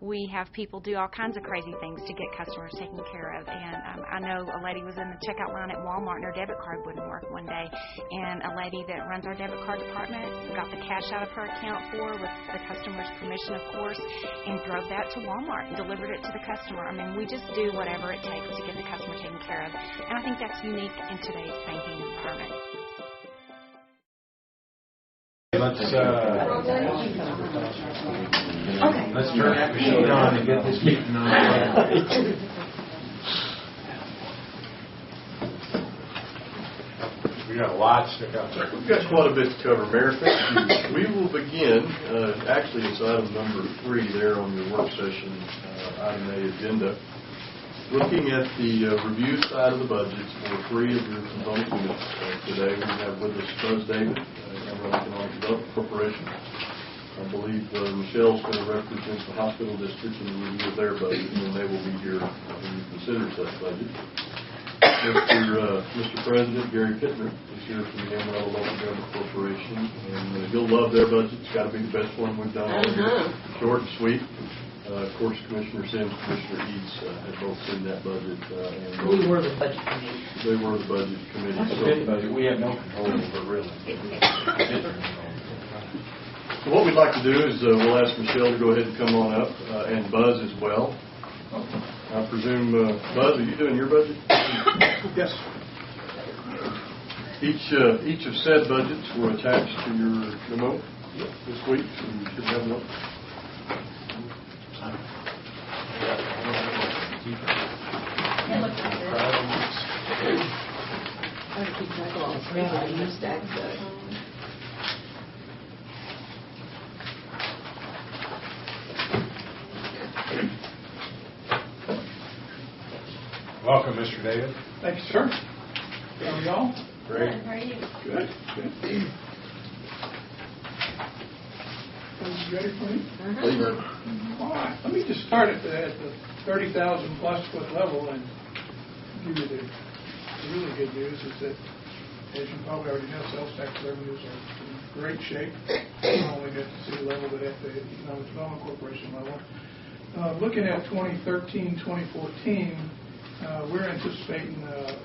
we have people do all kinds of crazy things to get customers taken care of. And I know a lady was in the checkout line at Walmart and her debit card wouldn't work one day. And a lady that runs our debit card department got the cash out of her account for her with the customer's permission, of course, and drove that to Walmart and delivered it to the customer. I mean, we just do whatever it takes to get the customer taken care of. And I think that's unique in today's banking environment. Let's turn that machine on and get this meeting on. We got a lot to stick out there. We've got quite a bit to cover, Mayor. Thank you. We will begin, actually it's item number 3 there on your work session, item A agenda. Looking at the review side of the budgets for 3 of your component units. Today we have with us Buzz David, Amarillo Economic Development Corporation. I believe Michelle's going to represent the hospital district in the review of their budget, and they will be here when you consider such budget. Mr. President, Gary Pittner is here from the Amarillo Local Government Corporation, and you'll love their budget. It's got to be the best one we've done all year. Short and sweet. Of course, Commissioner Sims, Commissioner Eads have both seen that budget. And we were the budget committee. They were the budget committee. That's a good budget. We have no control over it, really. So what we'd like to do is we'll ask Michelle to go ahead and come on up, and Buzz as well. I presume, Buzz, are you doing your budget? Yes. Each of said budgets were attached to your memo this week, so you should have one. Welcome, Mr. David. Thank you, sir. How are y'all? Great. How are you? Good. Good. You ready for me? All right. Let me just start at the 30,000 plus foot level and give you the really good news is that, as you probably already know, sales tax revenues are in great shape, not only at the city level but at the Economic Development Corporation level. Looking at 2013, 2014, we're anticipating a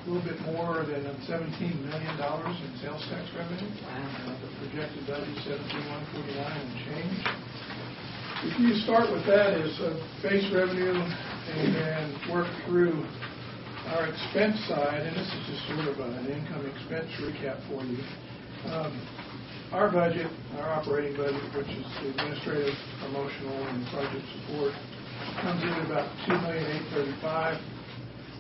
little bit more than $17 million in sales tax revenue. The projected value is $17,149 and change. If you start with that as a base revenue and then work through our expense side, and this is just sort of an income expense recap for you. Our budget, our operating budget, which is the administrative, promotional, and project support, comes in at about $2,835,000.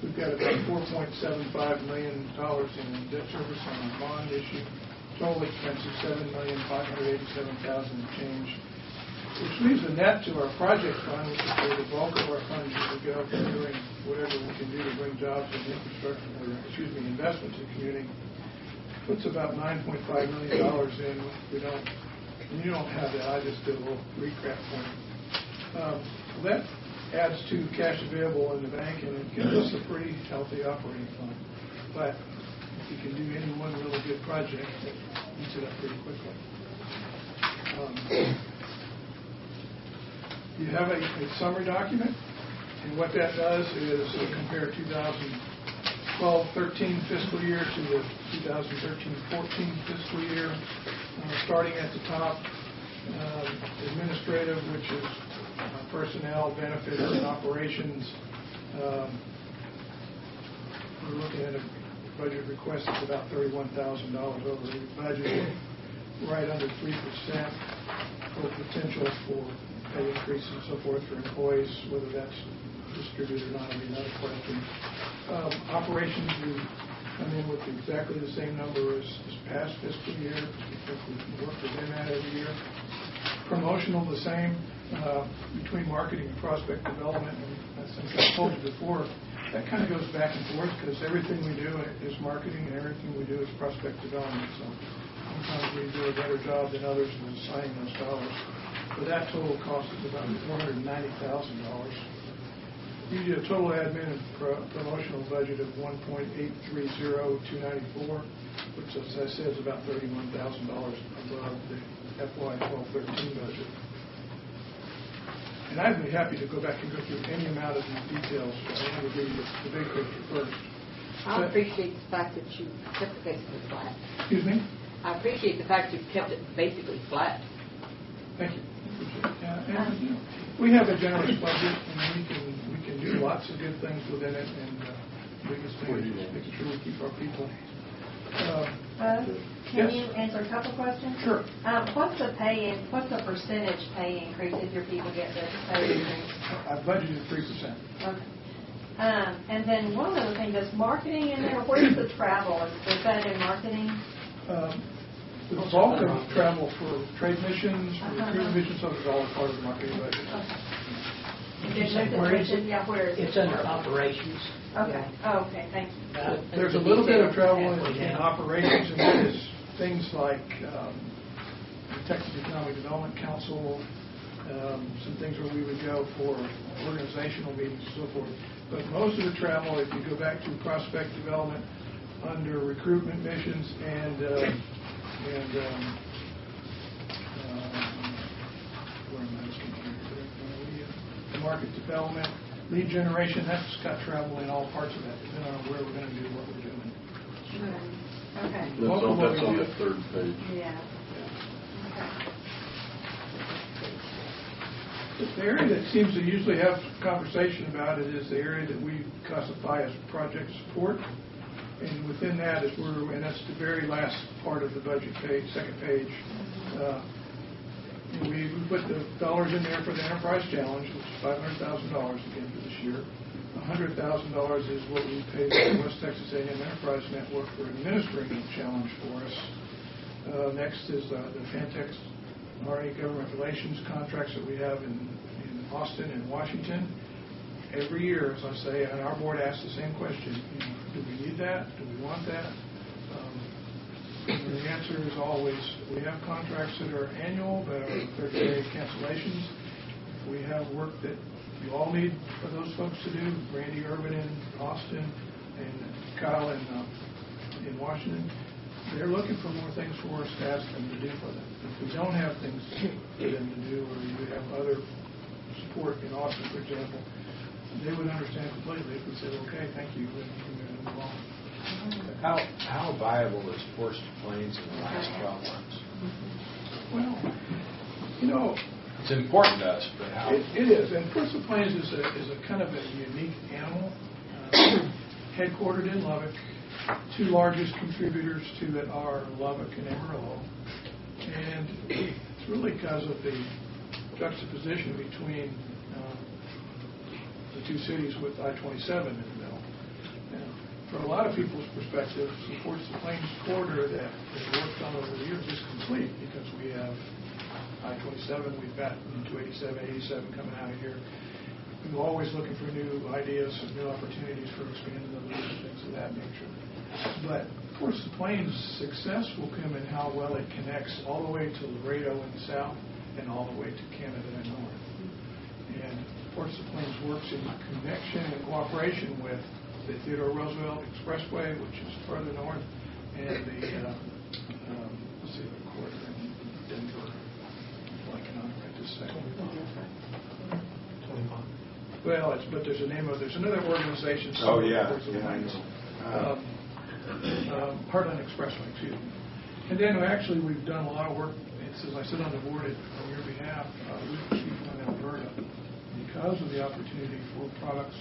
We've got about $4.75 million in debt service on our bond issue. Total expenses $7,587,000 and change, which leaves a net to our project fund, which is where the bulk of our funds usually go for doing whatever we can do to bring jobs and infrastructure, or investments in community. Puts about $9.5 million in. You don't have that. I just did a little recap for you. That adds to cash available in the bank, and it gives us a pretty healthy operating fund. But if you can do any one really good project, that eats it up pretty quickly. You have a summary document, and what that does is compare 2012-13 fiscal year to the 2013-14 fiscal year. Starting at the top, administrative, which is personnel, benefits, and operations. We're looking at a budget request that's about $31,000 over the budget, right under 3%, for potential for pay increase and so forth for employees, whether that's distributed or not, I mean, another question. Operations, we come in with exactly the same number as this past fiscal year. I think we work within that every year. Promotional, the same, between marketing and prospect development. And I think I told you before, that kind of goes back and forth because everything we do is marketing and everything we do is prospect development. So sometimes we do a better job than others in assigning those dollars. But that total cost is about $490,000. You do a total admin and promotional budget of $1,830,294, which, as I said, is about $31,000 above the FY 12-13 budget. And I'd be happy to go back and go through any amount of these details. I want to give you the big picture first. I appreciate the fact that you kept it basically flat. Excuse me? I appreciate the fact you kept it basically flat. Thank you. Appreciate it. And, you know, we have a generous budget, and we can do lots of good things within it. And the biggest thing is just making sure we keep our people. Can yes? you answer a couple questions? Sure. What's the percentage pay increase if your people get the pay increase? I budgeted 3%. Okay. And then one other thing, does marketing in there, where's the travel? Is that in marketing? The bulk of travel for trade missions, for recruiting missions, so it's all part of the marketing budget. Where is it? Yeah, where is it? It's under operations. Okay. Oh, okay, thank you. There's a little bit of travel in operations, and that is things like the Texas Economic Development Council, some things where we would go for organizational meetings and so forth. But most of the travel, if you go back to prospect development, under recruitment missions and where am I looking here? The market development, lead generation, that's got travel in all parts of that, depending on where we're going to do what we're doing. Okay. That's on the third page. Yeah. Okay. The area that seems to usually have conversation about it is the area that we classify as project support. And within that is and that's the very last part of the budget page, second page. We put the dollars in there for the Enterprise Challenge, which is $500,000 again for this year. $100,000 is what we paid the West Texas A&M Enterprise Network for administering the challenge for us. Next is the Fantex RA government relations contracts that we have in Austin and Washington. Every year, as I say, and our board asks the same question, do we need that? Do we want that? And the answer is always, we have contracts that are annual, that are 30-day cancellations. If we have work that you all need for those folks to do, Randy Urban in Austin and Kyle in Washington, they're looking for more things for us to ask them to do for them. If we don't have things for them to do, or you have other support in Austin, for example, they would understand completely if we said, okay, thank you, and we're going to move on. How viable is Force to Plains in the last 12 months? Well, you know, it's important to us, but how? It is, and Force to Plains is a kind of a unique animal, headquartered in Lubbock. Two largest contributors to it are Lubbock and Amarillo, and it's really because of the juxtaposition between the two cities with I-27 in the middle. And for a lot of people's perspective, the Force to Plains corridor that we worked on over the years is complete because we have I-27, we've got 287, 87 coming out of here. We're always looking for new ideas and new opportunities for expanding the loop and things of that nature. But Force to Plains' success will come in how well it connects all the way to Laredo in the south and all the way to Canada in the north. And Force to Plains works in connection and cooperation with the Theodore Roosevelt Expressway, which is further north, and the let's see, the corridor in Denver. I cannot right this second. Well, but there's another organization. Oh yeah. Force to Plains. Heartland Expressway, excuse me. And then actually we've done a lot of work. As I sit on the board on your behalf, with people in Alberta, because of the opportunity for products,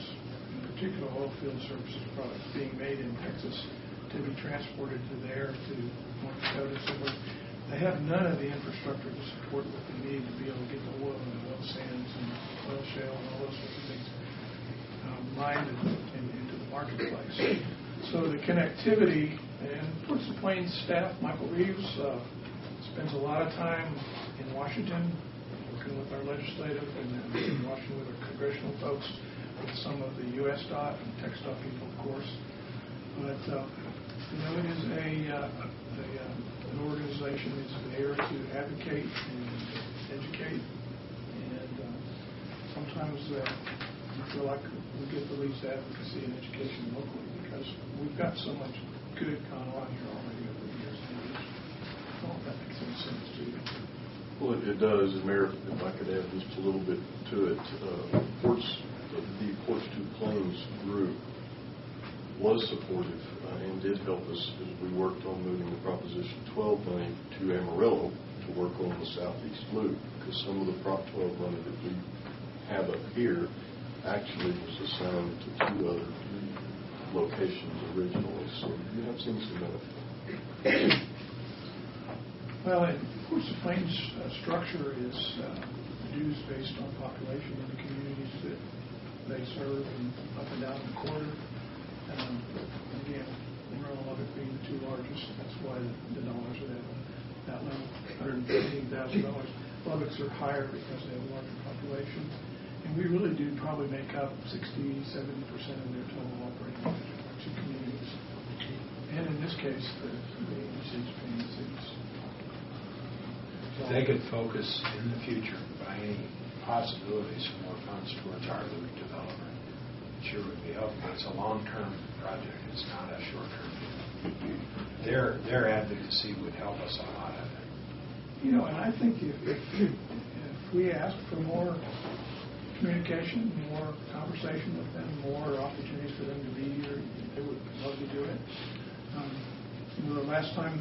in particular oil field services products, being made in Texas to be transported to there, to North Dakota, somewhere. They have none of the infrastructure to support what they need to be able to get the oil and the oil sands and oil shale and all those sorts of things mined and into the marketplace. So the connectivity, and Force to Plains staff, Michael Reeves, spends a lot of time in Washington working with our legislative and in Washington with our congressional folks, with some of the U.S. DOT and TxDOT people, of course. But, it is an organization that's there to advocate and educate. And sometimes we feel like we get the least advocacy and education locally because we've got so much good gone on here already over the years. I don't know if that makes any sense to you. Well, it does, and Mayor, if I could add just a little bit to it, the Ports to Plains group was supportive and did help us as we worked on moving the Proposition 12 money to Amarillo to work on the Southeast Loop, because some of the Prop 12 money that we have up here actually was assigned to 2 other locations originally, so you have seen some benefit. Well, and Ports to Plains structure is dues based on population in the communities that they serve and up and down the corridor. Again, Amarillo and Lubbock being the 2 largest, that's why the dollars are that level, $115,000. Lubbock's are higher because they have a larger population. And we really do probably make up 60-70% of their total operating budget to communities. And in this case, the agencies paying the cities. If they could focus in the future by any possibilities for more funds towards our loop development, it sure would be helpful. It's a long-term project. It's not a short-term deal. Their advocacy would help us a lot, I think. You know, and I think if we ask for more communication, more conversation with them, more opportunities for them to be here, they would love to do it. The last time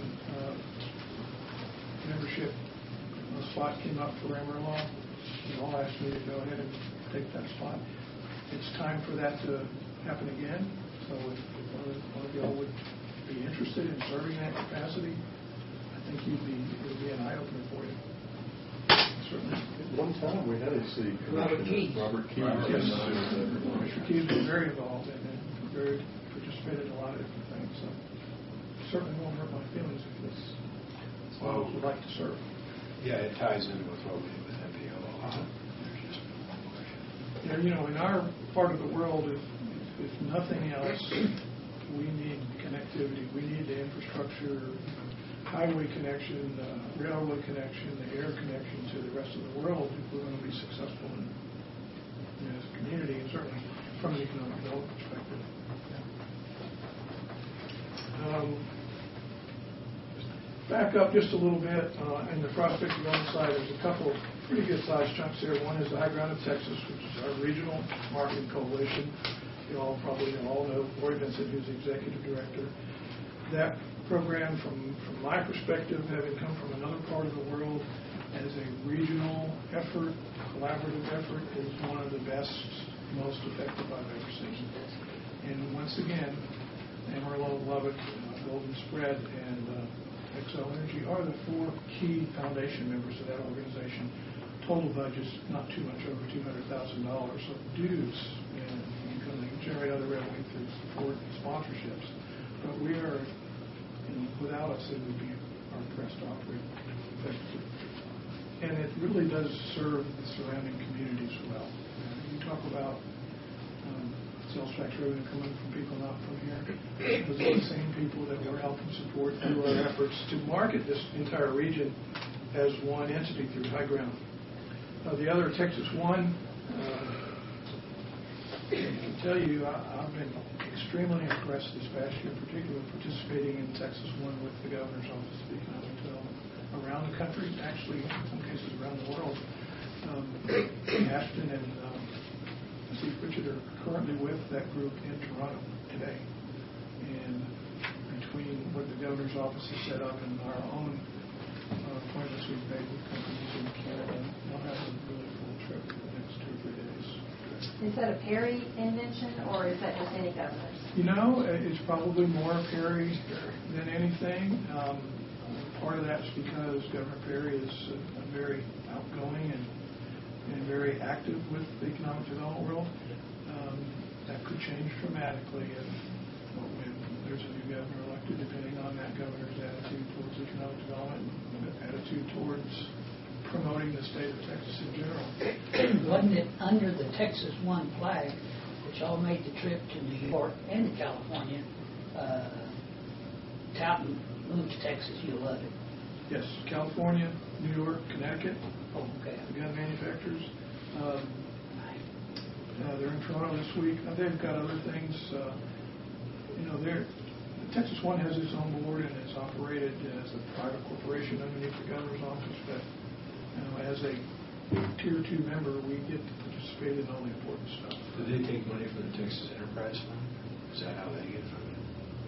membership spot came up for Amarillo, you all asked me to go ahead and take that spot. It's time for that to happen again. So if one of y'all would be interested in serving that capacity, I think it would be an eye-opener for you. Certainly. At one time, we had a city Robert Keyes. Robert Keyes. Yes. Mr. Keyes was very involved and participated in a lot of different things. So it certainly won't hurt my feelings if this would like to serve. Yeah, it ties in with what we do with MPO a lot. There's just no question. Yeah, you know, in our part of the world, if nothing else, we need connectivity. We need the infrastructure, highway connection, railway connection, the air connection to the rest of the world if we're going to be successful as a community, and certainly from an economic development perspective. Back up just a little bit, in the Prospect Development side, there's a couple of pretty good-sized chunks there. One is the High Ground of Texas, which is our regional marketing coalition. You all probably all know Roy Vincent, who's the executive director. That program, from my perspective, having come from another part of the world, as a regional effort, collaborative effort, is one of the best, most effective I've ever seen. And once again, Amarillo, Lubbock, Golden Spread, and Excel Energy are the 4 key foundation members of that organization. Total budget's not too much over $200,000 of dues, and you can generate other revenue through support and sponsorships. But we are, without us, it would be hard pressed to operate effectively. And it really does serve the surrounding communities well. You talk about sales tax revenue coming from people not from here. Those are the same people that we're helping support through our efforts to market this entire region as one entity through High Ground. The other, Texas One, I can tell you I've been extremely impressed this past year, particularly participating in Texas One with the Governor's Office of Economic Development around the country, actually in some cases around the world. Ashton and Steve Pritchett are currently with that group in Toronto today. And between what the Governor's Office has set up and our own appointments we've made with companies in Canada, we'll have a really full trip for the next 2 or 3 days. Is that a Perry invention, or is that just any governors? You know, it's probably more Perry than anything. Part of that's because Governor Perry is very outgoing and very active with the economic development world. That could change dramatically when there's a new governor elected, depending on that governor's attitude towards economic development and attitude towards promoting the state of Texas in general. Wasn't it under the Texas One flag that y'all made the trip to New York and to California? Touting, move to Texas, you'll love it. Yes, California, New York, Connecticut. Oh, okay. The gun manufacturers. They're in Toronto this week. They've got other things. Texas One has its own board and is operated as a private corporation underneath the governor's office. But As a Tier 2 member, we get to participate in all the important stuff. Do they take money from the Texas Enterprise Fund? Is that how they get funded?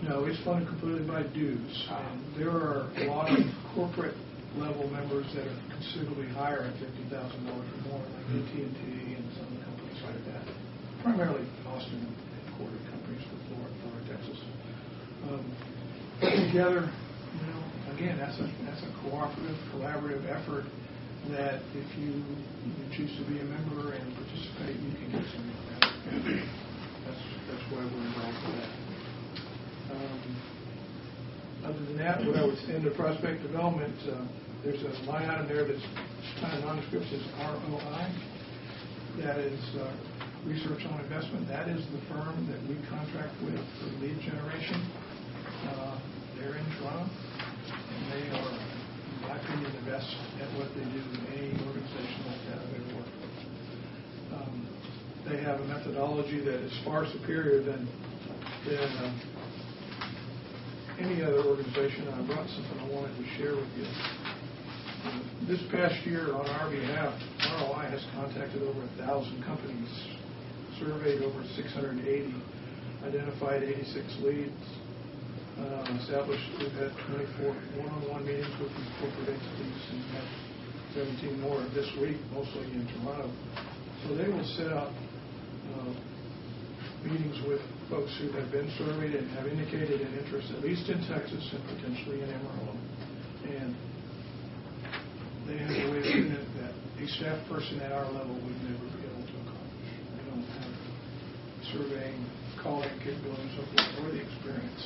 No, it's funded completely by dues. And there are a lot of corporate level members that are considerably higher at $50,000 or more, like AT&T and some companies like that. Primarily Austin headquartered companies for Florida, Texas. Put together, again, that's a cooperative, collaborative effort that if you choose to be a member and participate, you can get something from that. That's why we're involved with that. Other than that, what I would say in the prospect development, there's a line item there that's kind of nondescript, says ROI. That is research on investment. That is the firm that we contract with for lead generation. They're in Toronto, and they are, in my opinion, the best at what they do in any organization like that I've ever worked with. They have a methodology that is far superior than any other organization. I brought something I wanted to share with you. This past year, on our behalf, ROI has contacted over 1,000 companies, surveyed over 680, identified 86 leads, we've had 24 one-on-one meetings with these corporate entities, and have 17 more this week, mostly in Toronto. So they will set up meetings with folks who have been surveyed and have indicated an interest, at least in Texas and potentially in Amarillo. And they have a way of doing it that a staff person at our level would never be able to accomplish. They don't have surveying, calling capabilities or the experience.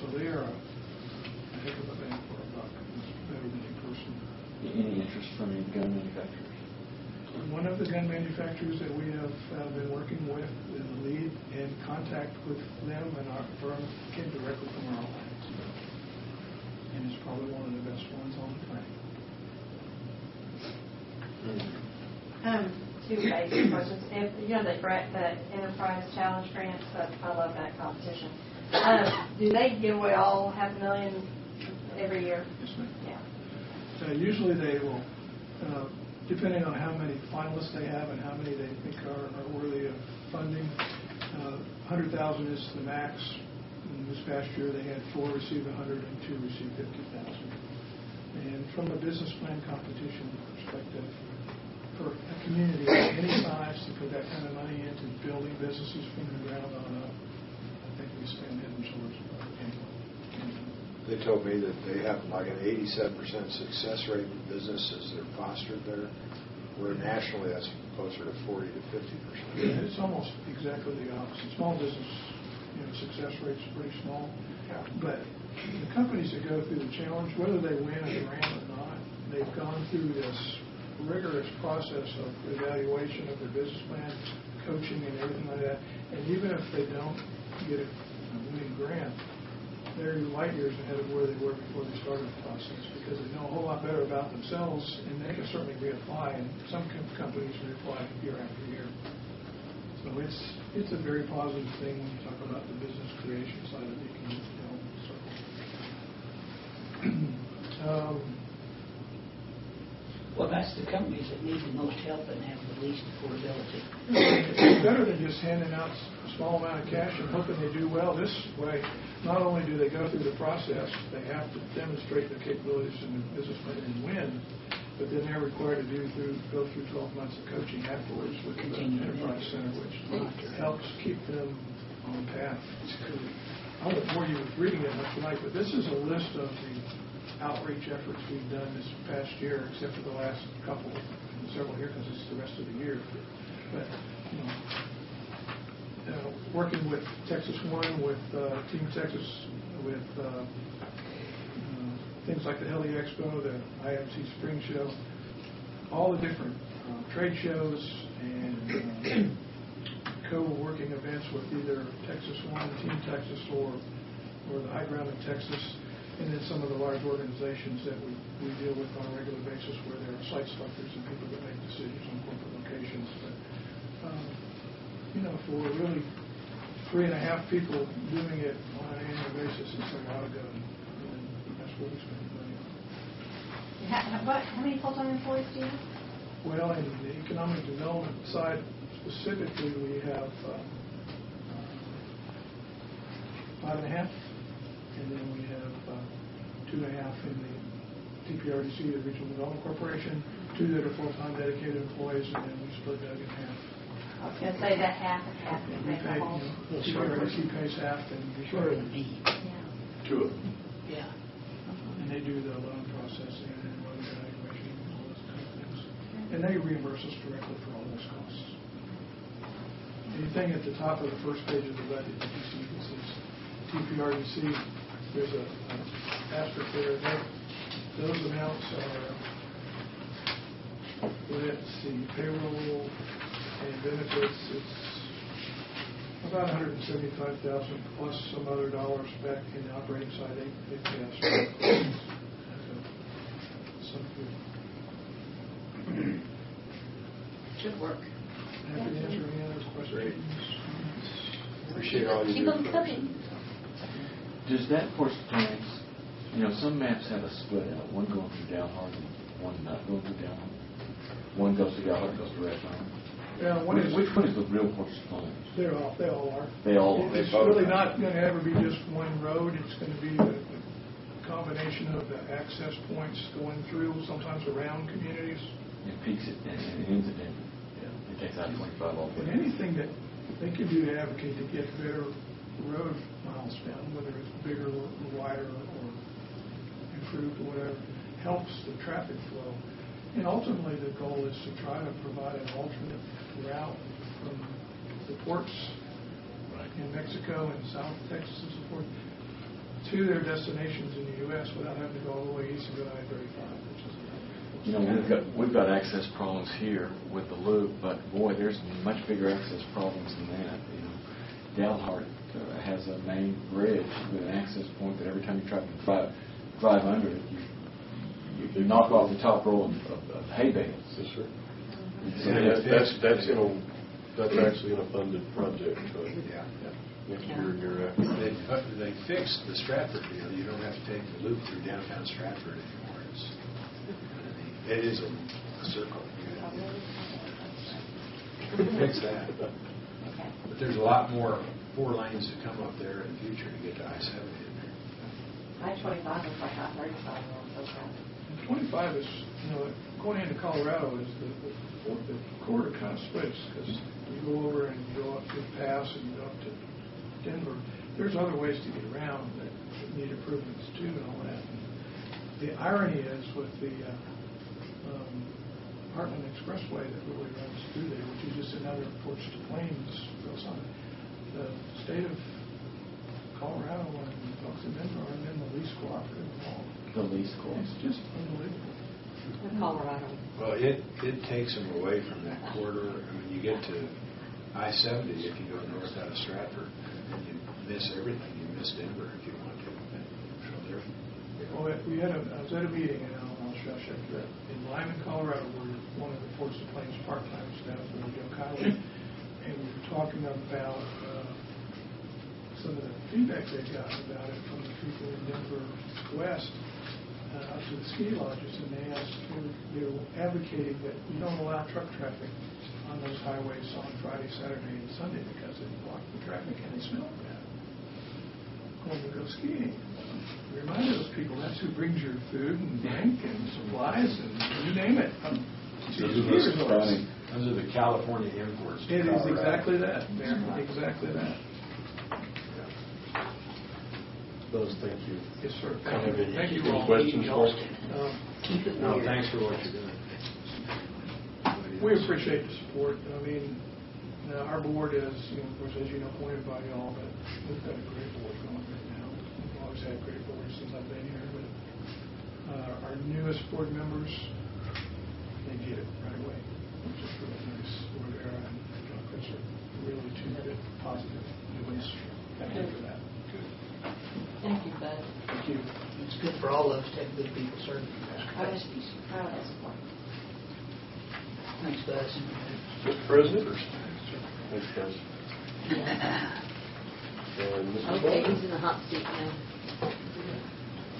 So they are a heck of a bang for a buck. It's better than a person. Any interest from any gun manufacturers? One of the gun manufacturers that we have been working with is the lead in contact with them, and our firm came directly from our alliance. And it's probably one of the best ones on the planet. Two basic questions. The Enterprise Challenge grants, I love that competition. Do they give away all $500,000 every year? Yes, ma'am. Yeah. Usually they will, depending on how many finalists they have and how many they think are worthy of funding, 100,000 is the max. And this past year they had 4 receive 100 and 2 receive 50,000. And from a business plan competition perspective, for a community of any size to put that kind of money into building businesses from the ground on up, I think we stand head and shoulders above anyone. They told me that they have like an 87% success rate in businesses that are fostered there, where nationally that's closer to 40 to 50%. Yeah, it's almost exactly the opposite. Small business, success rate's pretty small. But the companies that go through the challenge, whether they win a grant or not, they've gone through this rigorous process of evaluation of their business plan, coaching, and everything like that. And even if they don't get a winning grant, they're light years ahead of where they were before they started the process, because they know a whole lot better about themselves, and they can certainly reapply. And some companies reapply year after year. So it's a very positive thing when you talk about the business creation side of the economic circle. Well, that's the companies that need the most help and have the least affordability. It's better than just handing out a small amount of cash and hoping they do well. This way, not only do they go through the process, they have to demonstrate their capabilities in the business plan and win, but then they're required to go through 12 months of coaching afterwards with the Enterprise Center, which helps keep them on path. I won't bore you with reading it much tonight, but this is a list of the outreach efforts we've done this past year, except for the last several here, because it's the rest of the year. But working with Texas One, with Team Texas, with things like the Heli Expo, the IMC Spring Show, all the different trade shows and co-working events with either Texas One, Team Texas, or the High Ground in Texas. And then some of the large organizations that we deal with on a regular basis, where there are site selectors and people that make decisions on corporate locations. But, for really 3.5 people doing it on an annual basis, it's like, ought to go. And that's what we spend the money on. How many full-time employees do you have? Well, in the economic development side specifically, we have 5.5, and then we have 2.5 in the TPRDC, the Regional Development Corporation, 2 that are full-time dedicated employees, and then we split that in half. I was going to say that half and half would We make pay, a whole. TPRDC pays half, and we Sure share of need. Yeah. 2 of them. Yeah. and they do the loan processing and loan evaluation and all those kind of things. And they reimburse us directly for all those costs. Anything at the top of the first page of the budget that you see that says TPRDC, there's a asterisk there. Those amounts are, let's see, payroll and benefits, it's about $175,000 plus some other dollars back in the operating side. They pay us some good. Should work. Happy to answer any other questions. Appreciate all you Keep do. them coming. Does that force plans, some maps have a split out, one going through Dalhart and one not going through Dalhart? One goes to Dalhart, goes to Redline. Yeah, Which one is the real horse plans? They all are. They all are. It's really not going to ever be just one road. It's going to be the combination of the access points going through, sometimes around communities. It peaks it and it ends at Denver. Yeah. It takes out 25 all the And way. anything that they can do to advocate to get better road miles down, whether it's bigger or wider or improved or whatever, helps the traffic flow. And ultimately, the goal is to try to provide an alternate route from the ports in Mexico and South Texas and so forth to their destinations in the U.S. without having to go all the way east and go to I-35, which is We've got access problems here with the loop, but boy, there's much bigger access problems than that. Dalhart has a main bridge with an access point that every time you try to drive under it, you knock off the top row of hay bales. Yes, sir. So That's actually in a funded project. Yeah. Next year and year after. They fixed the Stratford deal. You don't have to take the loop through downtown Stratford anymore. It is a circle. Fix that. But there's a lot more 4 lanes to come up there in the future to get to I-70 in there. I-25 is like I-35 on so fast. 25 is, going into Colorado is the corridor kind of splits because you go over and you go up to the pass and you go up to Denver. There's other ways to get around that need improvements too and all that. The irony is with the Heartland Expressway that really runs through there, which is just another approach to Plains, goes on. The state of Colorado and folks in Denver are in the least cooperative of all. The least cost. It's just unbelievable. Colorado. Well, it takes them away from that corridor. I mean, you get to I-70 if you go north out of Stratford, and you miss everything. You miss Denver if you want to. So Well, I was at a meeting, and I'll check that in Lyman, Colorado, where one of the Forest of Plains part-time staff was Joe Kylie, and we were talking about some of the feedback they got about it from the people in Denver West up to the ski lodges, and they were advocating that you don't allow truck traffic on those highways on Friday, Saturday, and Sunday because it blocks the traffic and they smell bad when we go skiing. Remind those people that's who brings your food and drink and supplies and you name it. Those are the California imports. It is exactly that, Mayor. Exactly that. Buzz, thank you. Yes, sir. Thank you all. questions for us? No, thanks for what you're doing. We appreciate the support. I mean, our board is, of course, as you know, appointed by y'all, but we've got a great board going right now. We've always had great boards since I've been here, but our newest board members, they get it right away, which is really nice. Lord Era and John Chris are really 2 good, positive new ones. Thank you for that. Good. Thank you, Bud. Thank you. It's good for all of us to have good people serving. I would support. Thanks, Buzz. Mr. President? Thanks, guys. And Mrs. Okay, Bowler? he's in the hot seat now.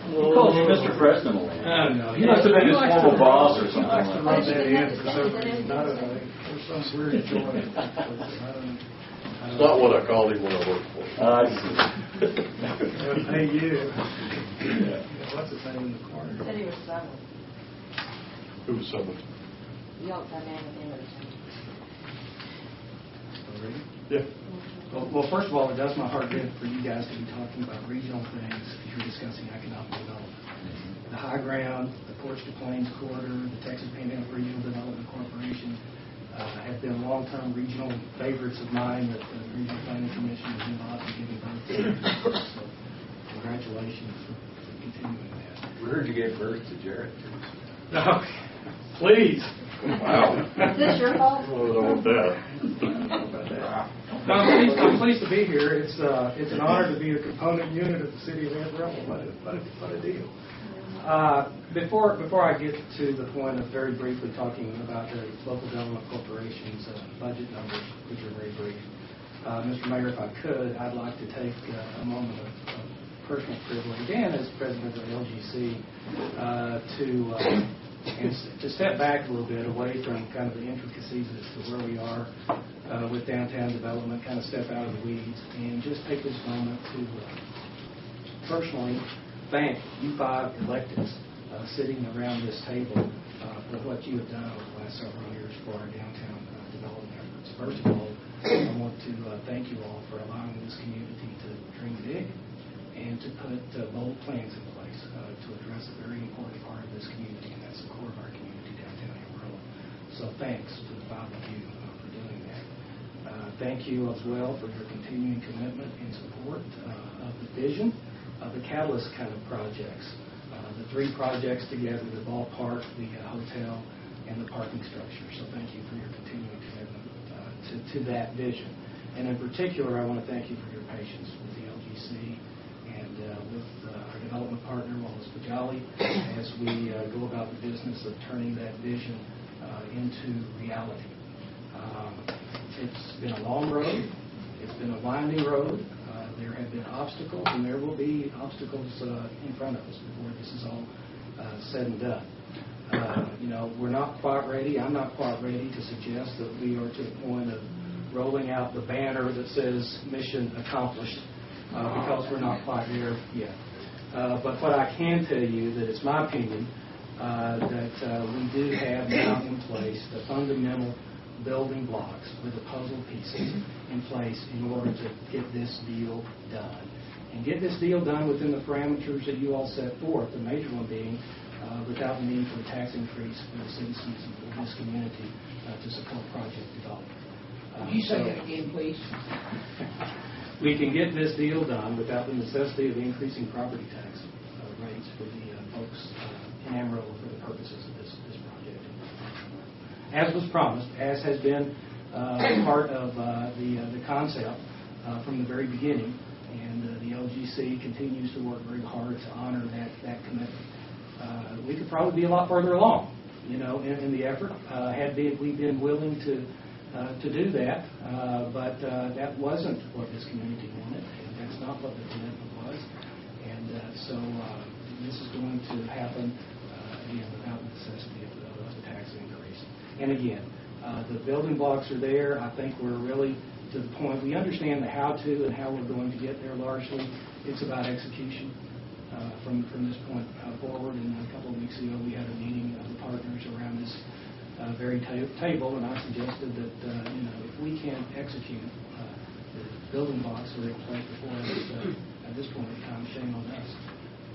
He calls you Mr. Preston. I don't know. He must have been his former boss or something Likes to like rub that. that in for some reason. I don't know. There's some weird joy. I don't know. It's not what I called him when I worked for him. I see. Well, hey, you. What's his name in the corner? Said he was someone. Who was someone? Y'all come in at the end of the time. Yeah. Well, first of all, it does my heart good for you guys to be talking about regional things if you're discussing economic development. The High Ground, the Porch to Plains Corridor, the Texas Panhandle Regional Development Corporation have been long-term regional favorites of mine that the Regional Planning Commission has been out and giving birth to. So congratulations for continuing that. We heard you gave birth to Jared, too. No, please. Wow. Is this your fault? Oh, I don't want that. No, I'm pleased to be here. It's an honor to be a component unit of the city of Amarillo. What a deal. Before I get to the point of very briefly talking about the local government corporation's budget numbers, which are very brief, Mr. Mayor, if I could, I'd like to take a moment of personal privilege and as president of the LGC to step back a little bit away from kind of the intricacies as to where we are with downtown development, kind of step out of the weeds, and just take this moment to personally thank you 5 electeds sitting around this table for what you have done over the last several years for our downtown development efforts. First of all, I want to thank you all for allowing this community to dream big and to put bold plans in place to address a very important part of this community, and that's the core of our community, downtown Amarillo. So thanks to the 5 of you for doing that. Thank you as well for your continuing commitment and support of the vision of the Catalyst kind of projects, the 3 projects together, the ballpark, the hotel, and the parking structure. So thank you for your continuing commitment to that vision. And in particular, I want to thank you for your patience with the LGC and with our development partner, Wallace Bajali, as we go about the business of turning that vision into reality. It's been a long road. It's been a winding road. There have been obstacles, and there will be obstacles in front of us before this is all said and done. We're not quite ready. I'm not quite ready to suggest that we are to the point of rolling out the banner that says mission accomplished because we're not quite there yet. But what I can tell you that it's my opinion that we do have now in place the fundamental building blocks with the puzzle pieces in place in order to get this deal done. And get this deal done within the parameters that you all set forth, the major one being without the need for a tax increase for the citizens of this community to support project development. Can you say that again, please? We can get this deal done without the necessity of increasing property tax rates for the folks in Amarillo for the purposes of this project. As was promised, as has been part of the concept from the very beginning, and the LGC continues to work very hard to honor that commitment. We could probably be a lot further along, in the effort, had we been willing to do that, but that wasn't what this community wanted, and that's not what the commitment was, and so this is going to happen again without the necessity of a tax increase. And again, the building blocks are there. I think we're really to the point we understand the how-to and how we're going to get there largely. It's about execution from this point forward. And a couple of weeks ago, we had a meeting of the partners around this very table, and I suggested that if we can execute the building blocks that are in place before us at this point in time, shame on us.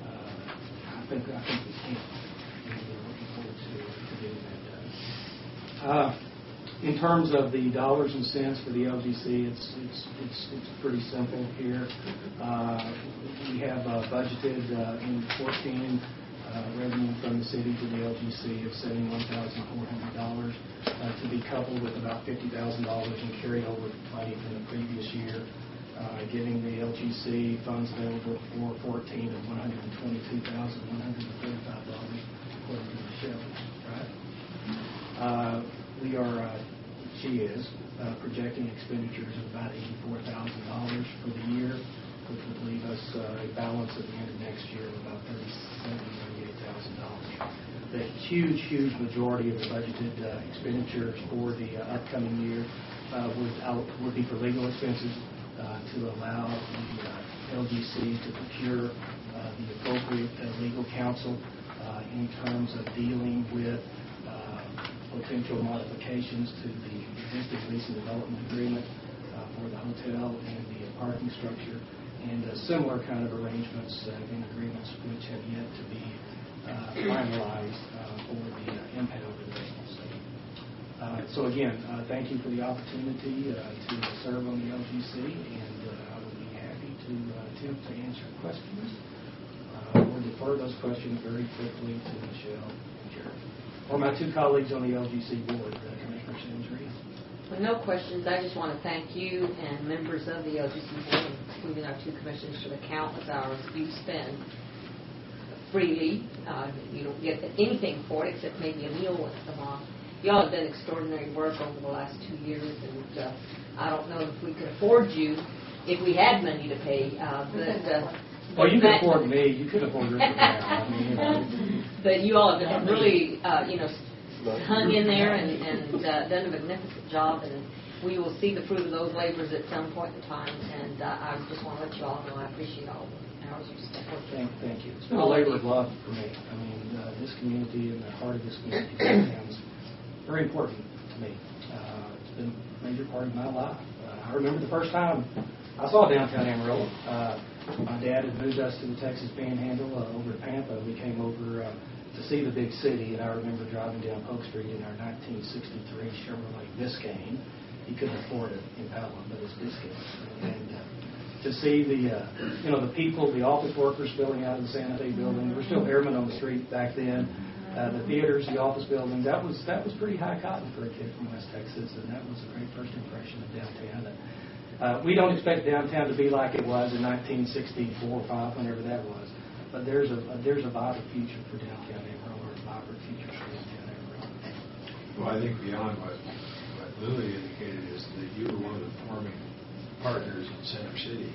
I think we can. And we're looking forward to getting that done. In terms of the dollars and cents for the LGC, it's pretty simple here. We have budgeted in 2014 revenue from the city to the LGC of $71,400 to be coupled with about $50,000 in carryover money from the previous year, giving the LGC funds available for 2014 of $122,145 according to the show. Right? We are, she is, projecting expenditures of about $84,000 for the year. which would leave us a balance at the end of next year of about $38,000. The huge majority of the budgeted expenditures for the upcoming year would be for legal expenses to allow the LGC to procure the appropriate legal counsel in terms of dealing with potential modifications to the existing lease and development agreement for the hotel and the parking structure, and similar kind of arrangements and agreements which have yet to be finalized for the impound investment state. So again, thank you for the opportunity to serve on the LGC, and I would be happy to attempt to answer questions or defer those questions very quickly to Michelle and Jerry, or my two colleagues on the LGC board, Commissioner Sims Reed. With no questions, I just want to thank you and members of the LGC board, including our two commissioners, for the countless hours you spend freely. You don't get anything for it except maybe a meal once in a while. You all have done extraordinary work over the last 2 years, and I don't know if we could afford you if we had money to pay. Well, you could afford me. You could afford Richard now. But you all have really, hung in there and done a magnificent job, and we will see the fruit of those labors at some point in time. And I just want to let you all know I appreciate all the hours you spent working. Thank you. It's been a labor of love for me. I mean, this community and the heart of this community is very important to me. It's been a major part of my life. I remember the first time I saw downtown Amarillo. My dad had moved us to the Texas Panhandle over at Pampa. We came over to see the big city, and I remember driving down Polk Street in our 1963 Chevrolet Biscayne. He couldn't afford an Impala, but it's Biscayne. And to see the people, the office workers filling out of the Santa Fe building. There were still airmen on the street back then. The theaters, the office buildings, that was pretty high cotton for a kid from West Texas, and that was a great first impression of downtown. We don't expect downtown to be like it was in 1964 or 5, whenever that was, but there's a vibrant future for downtown Amarillo, or a vibrant future for downtown Amarillo. Well, I think beyond what Lily indicated is that you were one of the forming partners in Center City,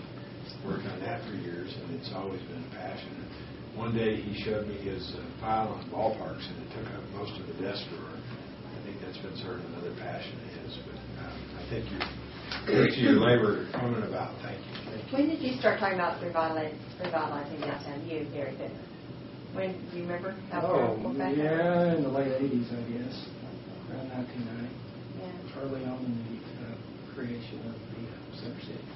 working on that for years, and it's always been a passion. One day he showed me his file on ballparks, and it took up most of the desk drawer. I think that's been sort of another passion of his. But I think your labor coming about. Thank you. When did you start talking about revitalizing downtown? You, Gary Bittner. When do you remember? Yeah, in the late 80s, I guess, around 1990. Yeah. Early on in the creation of the Center City.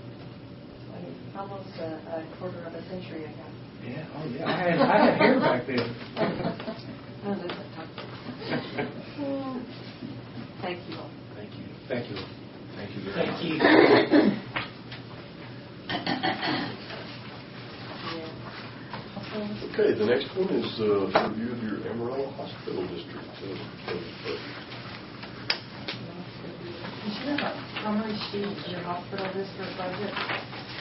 Almost a quarter of a century ago. Yeah, oh yeah. I had hair back then. Thank you all. Thank you. Thank you. Thank you very much. Thank you. Okay, the next one is review of your Amarillo Hospital District. You should have a summary sheet of your hospital district budget.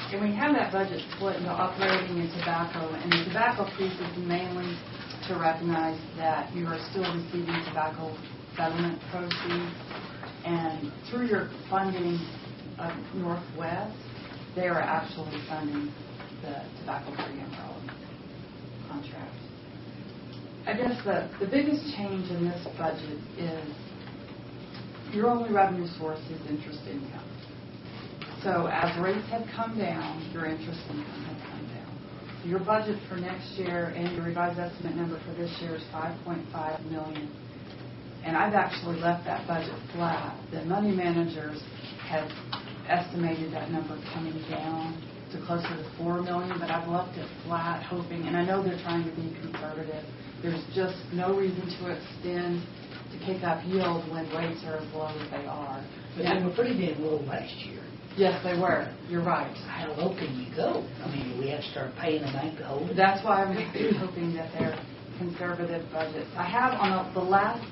And we have that budget split into operating and tobacco. And the tobacco piece is mainly to recognize that you are still receiving tobacco settlement proceeds. And through your funding of Northwest, they are actually funding the tobacco-free Amarillo contract. I guess the biggest change in this budget is your only revenue source is interest income. So as rates have come down, your interest income has come down. So your budget for next year and your revised estimate number for this year is $5.5 million. And I've actually left that budget flat. The money managers have estimated that number coming down to closer to $4 million, but I've left it flat, hoping, and I know they're trying to be conservative. There's just no reason to extend to kick up yield when rates are as low as they are. But they were pretty damn low last year. Yes, they were. You're right. How low can you go? I mean, we have to start paying the bank to hold it. That's why I'm hoping that they're conservative budgets. I have on the last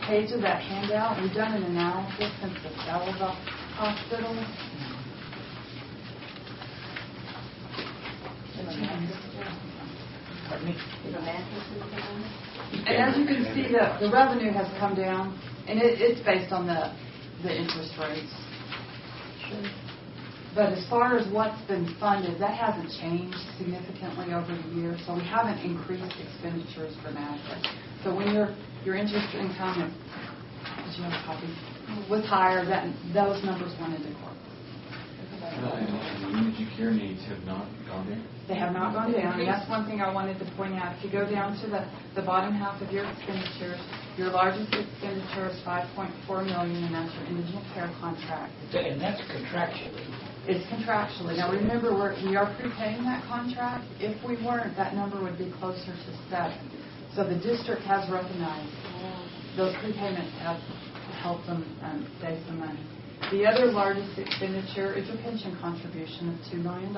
page of that handout, we've done an analysis since the sale of the hospital. Pardon me? And as you can see, the revenue has come down, and it's based on the interest rates. But as far as what's been funded, that hasn't changed significantly over the years, so we haven't increased expenditures dramatically. So when your interest income, did you have a copy, was higher, those numbers went into corporate. And the imaging care needs have not gone down? They have not gone down, and that's one thing I wanted to point out. If you go down to the bottom half of your expenditures, your largest expenditure is $5.4 million, and that's your indigent care contract. And that's contractually. It's contractually. Now remember, we are prepaying that contract. If we weren't, that number would be closer to 7. So the district has recognized those prepayments have helped them save some money. The other largest expenditure is your pension contribution of $2 million.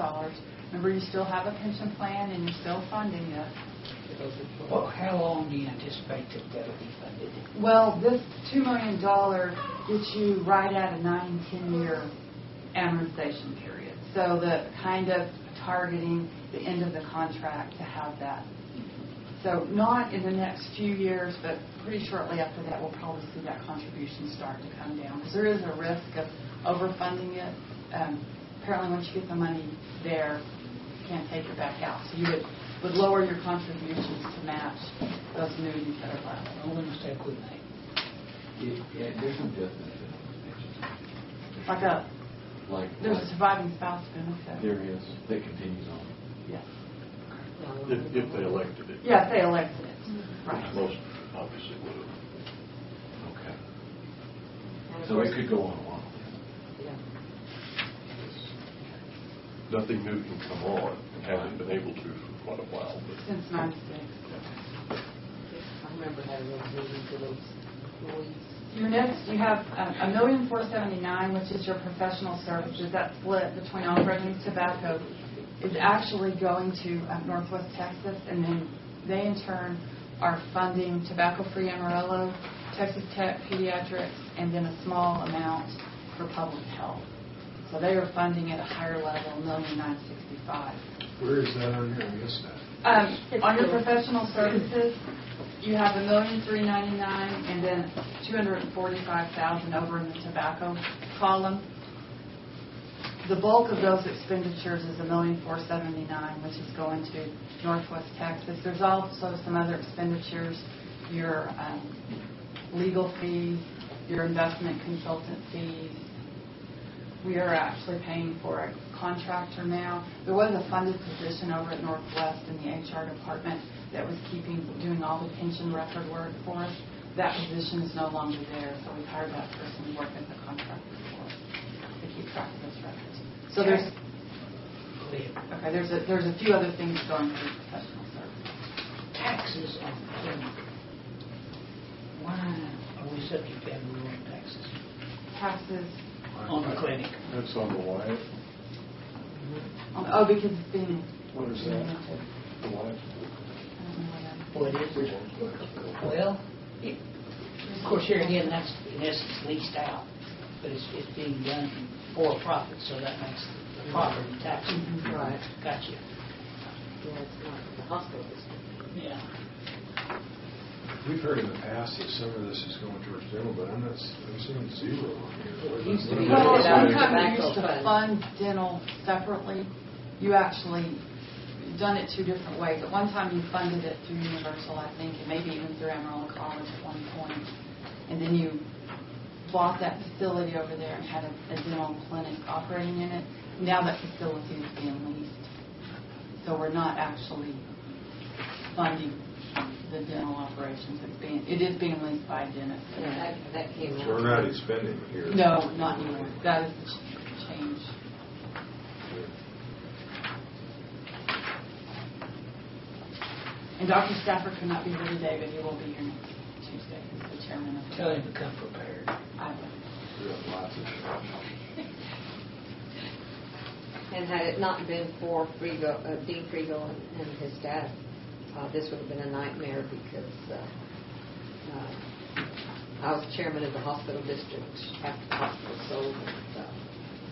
Remember, you still have a pension plan and you're still funding it. Well, how long do you anticipate that will be funded? Well, this $2 million gets you right at a 9-10 year amortization period. So the kind of targeting the end of the contract to have that. So not in the next few years, but pretty shortly after that, we'll probably see that contribution start to come down. Because there is a risk of overfunding it. Apparently, once you get the money there, you can't take it back out. So you would lower your contributions to match those annuities that are left. I'm going to stay with that. Yeah, there's no death benefit. There's a surviving spouse benefit. There is. That continues on. Yes. If they elected it. Yeah, if they elected it. Right. Most obviously would have. Okay. And of So course- it could go on a while. Yeah. Nothing new can come on, and haven't been able to for quite a while. But Since 96. I remember having those meetings with those employees. Your next, you have $1,479,000, which is your professional services. That split between operating and tobacco is actually going to Northwest Texas, and then they in turn are funding Tobacco-Free Amarillo, Texas Tech Pediatrics, and then a small amount for public health. So they are funding at a higher level, $1,965,000. Where is that on here? I missed that. On your professional services, you have $1,399,000 and then $245,000 over in the tobacco column. The bulk of those expenditures is $1,479,000, which is going to Northwest Texas. There's also some other expenditures, your legal fees, your investment consultant fees. We are actually paying for a contractor now. There was a funded position over at Northwest in the HR department that was doing all the pension record work for us. That position is no longer there, so we've hired that person to work as a contractor for us to keep track of those records. So there's a few other things going through professional services. Taxes on the clinic. Why are we subject to having lower taxes Taxes. on the clinic? that's on the wire. Because it's being. What is that? implemented. The wire. I don't know what that is. What is it? Well, of course, here again, that's in essence leased out, but it's being done for profit, so that makes the property taxable. Right. Gotcha. Yeah, it's not the hospital district. Yeah. We've heard in the past that some of this is going towards dental, but I'm seeing zero on here. It used to be. Well, It out of one time you tobacco used to fund. fund dental separately. You actually done it two different ways. At one time you funded it through Universal, I think, and maybe even through Amarillo College at one point. And then you bought that facility over there and had a dental clinic operating in it. Now that facility is being leased. So we're not actually funding the dental operations. It is being leased by a dentist. Yeah, that came So out. we're not expending here. No, not anymore. That is the change. And Dr. Stafford could not be here today, but he will be here next Tuesday. He's the chairman of the. Tell him to come prepared. I will. We have lots of stuff. And had it not been for Dean Friegel and his staff, this would have been a nightmare because I was chairman of the hospital district after the hospital sold. And,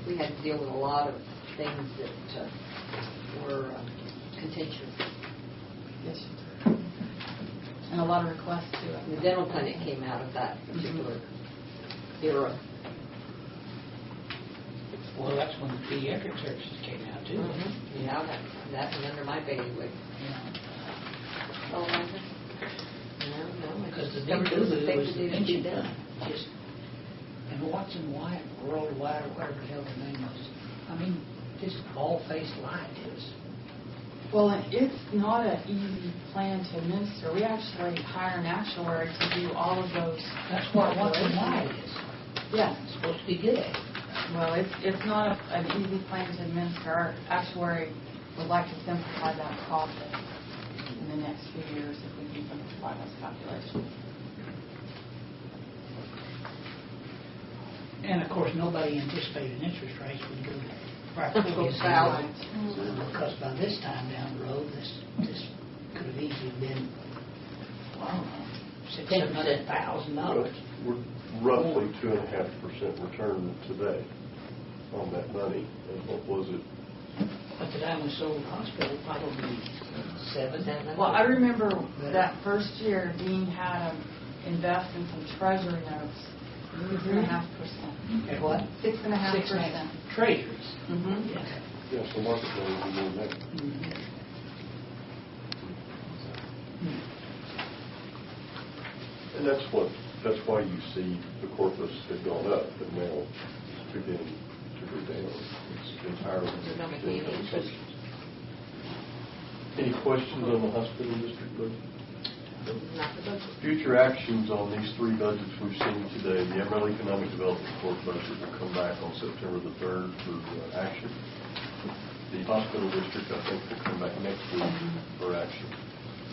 we had to deal with a lot of things that were contentious. Yes, you do. And a lot of requests to The dental clinic came out of that particular era. Well, that's when the pediatric services came out, too. Yeah, that was under my bailiwick. Yeah. Oh, was it? No, Because the Some big of those boo-boo things was that the need to be pension done. fund. Just, and Watson White, Worldwide, or whatever the hell their name was. I mean, just bald-faced lied to us. Well, and it's not an easy plan to administer. We actually hire an actuary to do all of those. That's what Watson White is. Yes. It's supposed to be good at it. Well, it's not an easy plan to administer. Our actuary would like to simplify that process in the next few years if we can simplify those calculations. And of course, nobody anticipated interest rates would go right Go through south. because by this time down the road, this could have easily been, I don't know, $600,000-$700,000. We're roughly 2.5% return today on that money. And what was it? But the time we sold the hospital, probably 7. Well, I remember that first year, Dean had him invest in some treasury notes, 6.5%. At what? 6.5%. Treasuries. Mm-hmm. Yeah. Yes, the market value would be more than that. And that's why you see the corpus had gone up, but now it's beginning to go down. It's entirely There's not making any interest. Any questions on the hospital district budget? Not the budget. Future actions on these three budgets we've seen today. The Amarillo Economic Development Corp budget will come back on September the 3rd for action. The hospital district, I think, will come back next week for action.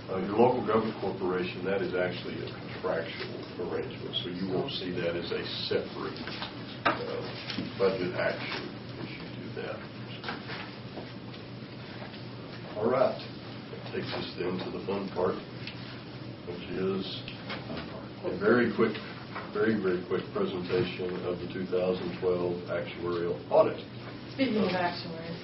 Your local government corporation, that is actually a contractual arrangement, so you won't see that as a separate budget action as you do that. All right. That takes us then to the fun part, which is a very quick presentation of the 2012 actuarial audit. Speaking of actuaries.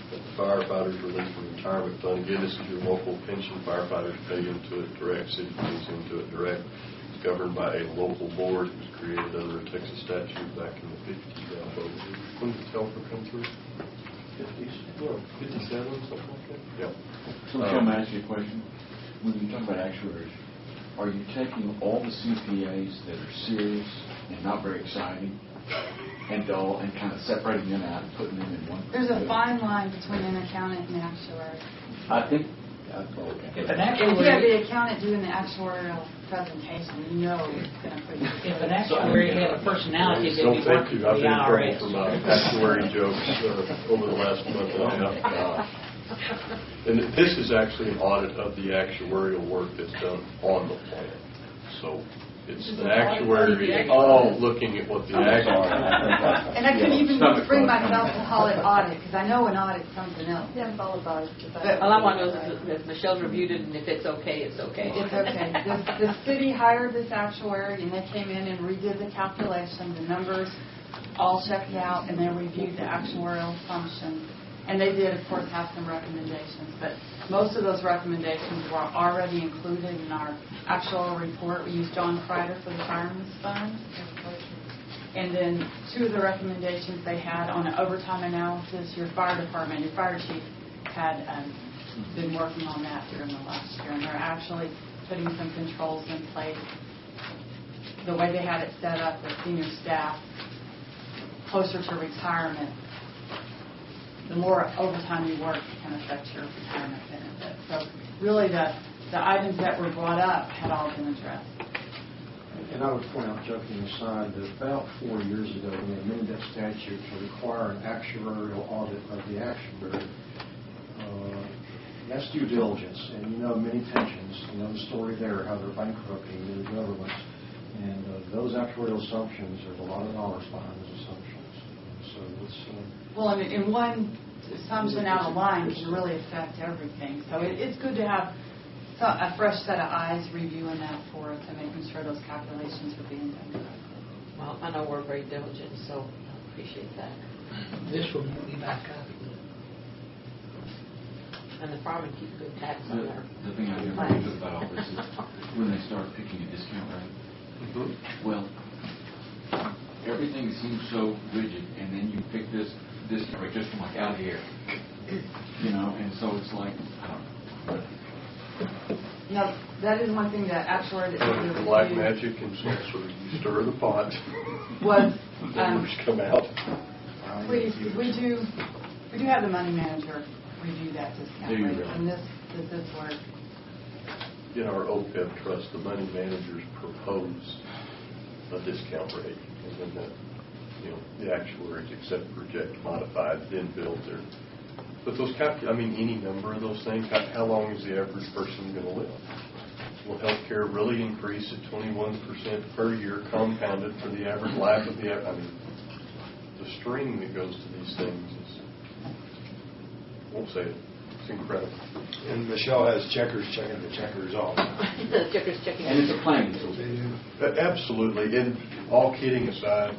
The firefighters released from retirement fund. Again, this is your local pension. Firefighters pay into it direct. City pays into it direct. It's governed by a local board. It was created under a Texas statute back in the 50s. When did Telfer come through? 50s? No, 57, something like that? Yeah. So, Michelle, may I ask you a question? When you talk about actuaries, are you taking all the CPAs that are serious and not very exciting and dull and kind of separating them out and putting them in one? There's a fine line between an accountant and an actuary. I think, If an If you have actuary, the accountant doing the actuarial presentation, you know it's going to put you. if an actuary had a personality, they'd Don't be thank working you. for I've the been in trouble IRS. for my actuary jokes over the last month and a half. And this is actually an audit of the actuarial work that's done on the plan. So it's an actuary looking at what the actuary. And I couldn't even bring myself to call it audit, because I know an audit's something else. Yeah, it's all about All I want to know is if Michelle's reviewed it, and if it's okay, it's okay. It's okay. The city hired this actuary, and they came in and redid the calculation, the numbers all checked out, and they reviewed the actuarial assumptions. And they did, of course, have some recommendations, but most of those recommendations were already included in our actual report. We used John Kreider for the Fireman's Fund. And then 2 of the recommendations they had on an overtime analysis, your fire department, your fire chief had been working on that during the last year, and they're actually putting some controls in place. The way they had it set up with senior staff closer to retirement, the more overtime you work can affect your retirement benefit. So really the items that were brought up had all been addressed. And I would point out, joking aside, that about 4 years ago, we amended that statute to require an actuarial audit of the actuary. That's due diligence, and you know many pensions, you know the story there, how they're bankrupting many governments. And those actuarial assumptions, there's a lot of dollars behind those assumptions. So it's... Well, and one assumption out of line can really affect everything. So it's good to have a fresh set of eyes reviewing that for us and making sure those calculations are being done correctly. Well, I know we're very diligent, so I appreciate that. This will be back up. And the firemen keep good tax on their The thing I never knew about all this is when they start picking a discount rate. Well, everything seems so rigid, and then you pick this right just from like out here, you know, and so it's like, I don't know. No, that is one thing that actually that Black magic and sorcery. You stir the pot. was Numbers come out. we do have the money manager review that discount Do you rate, really? and does this work? In our OPEB trust, the money managers propose a discount rate, and then the actuaries accept, project, modified, then build their. But those any number of those things. How long is the average person going to live? Will healthcare really increase at 21% per year, compounded for the average life of the? The string that goes to these things is. Won't say it. It's incredible. And Michelle has checkers checking the checkers all the time. Checkers checking. And it's a plane. So Absolutely. And all kidding aside,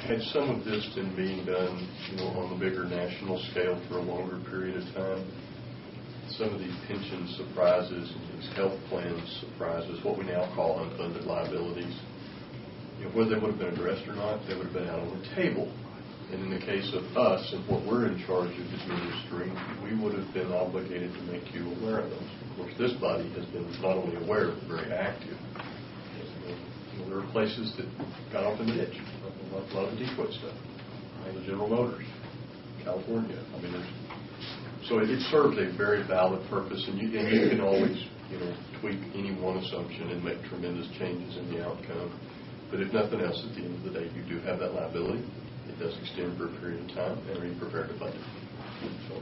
had some of this been being done, on the bigger national scale for a longer period of time, some of these pension surprises and these health plans surprises, what we now call unfunded liabilities, whether they would have been addressed or not, they would have been out on the table. And in the case of us and what we're in charge of administering, we would have been obligated to make you aware of those. Of course, this body has been not only aware, but very active. There are places that got off in the ditch, a lot of Detroit stuff, the General Motors, California. So it serves a very valid purpose, and you can always, tweak any one assumption and make tremendous changes in the outcome. But if nothing else, at the end of the day, you do have that liability. It does extend for a period of time, and are you prepared to fund it? So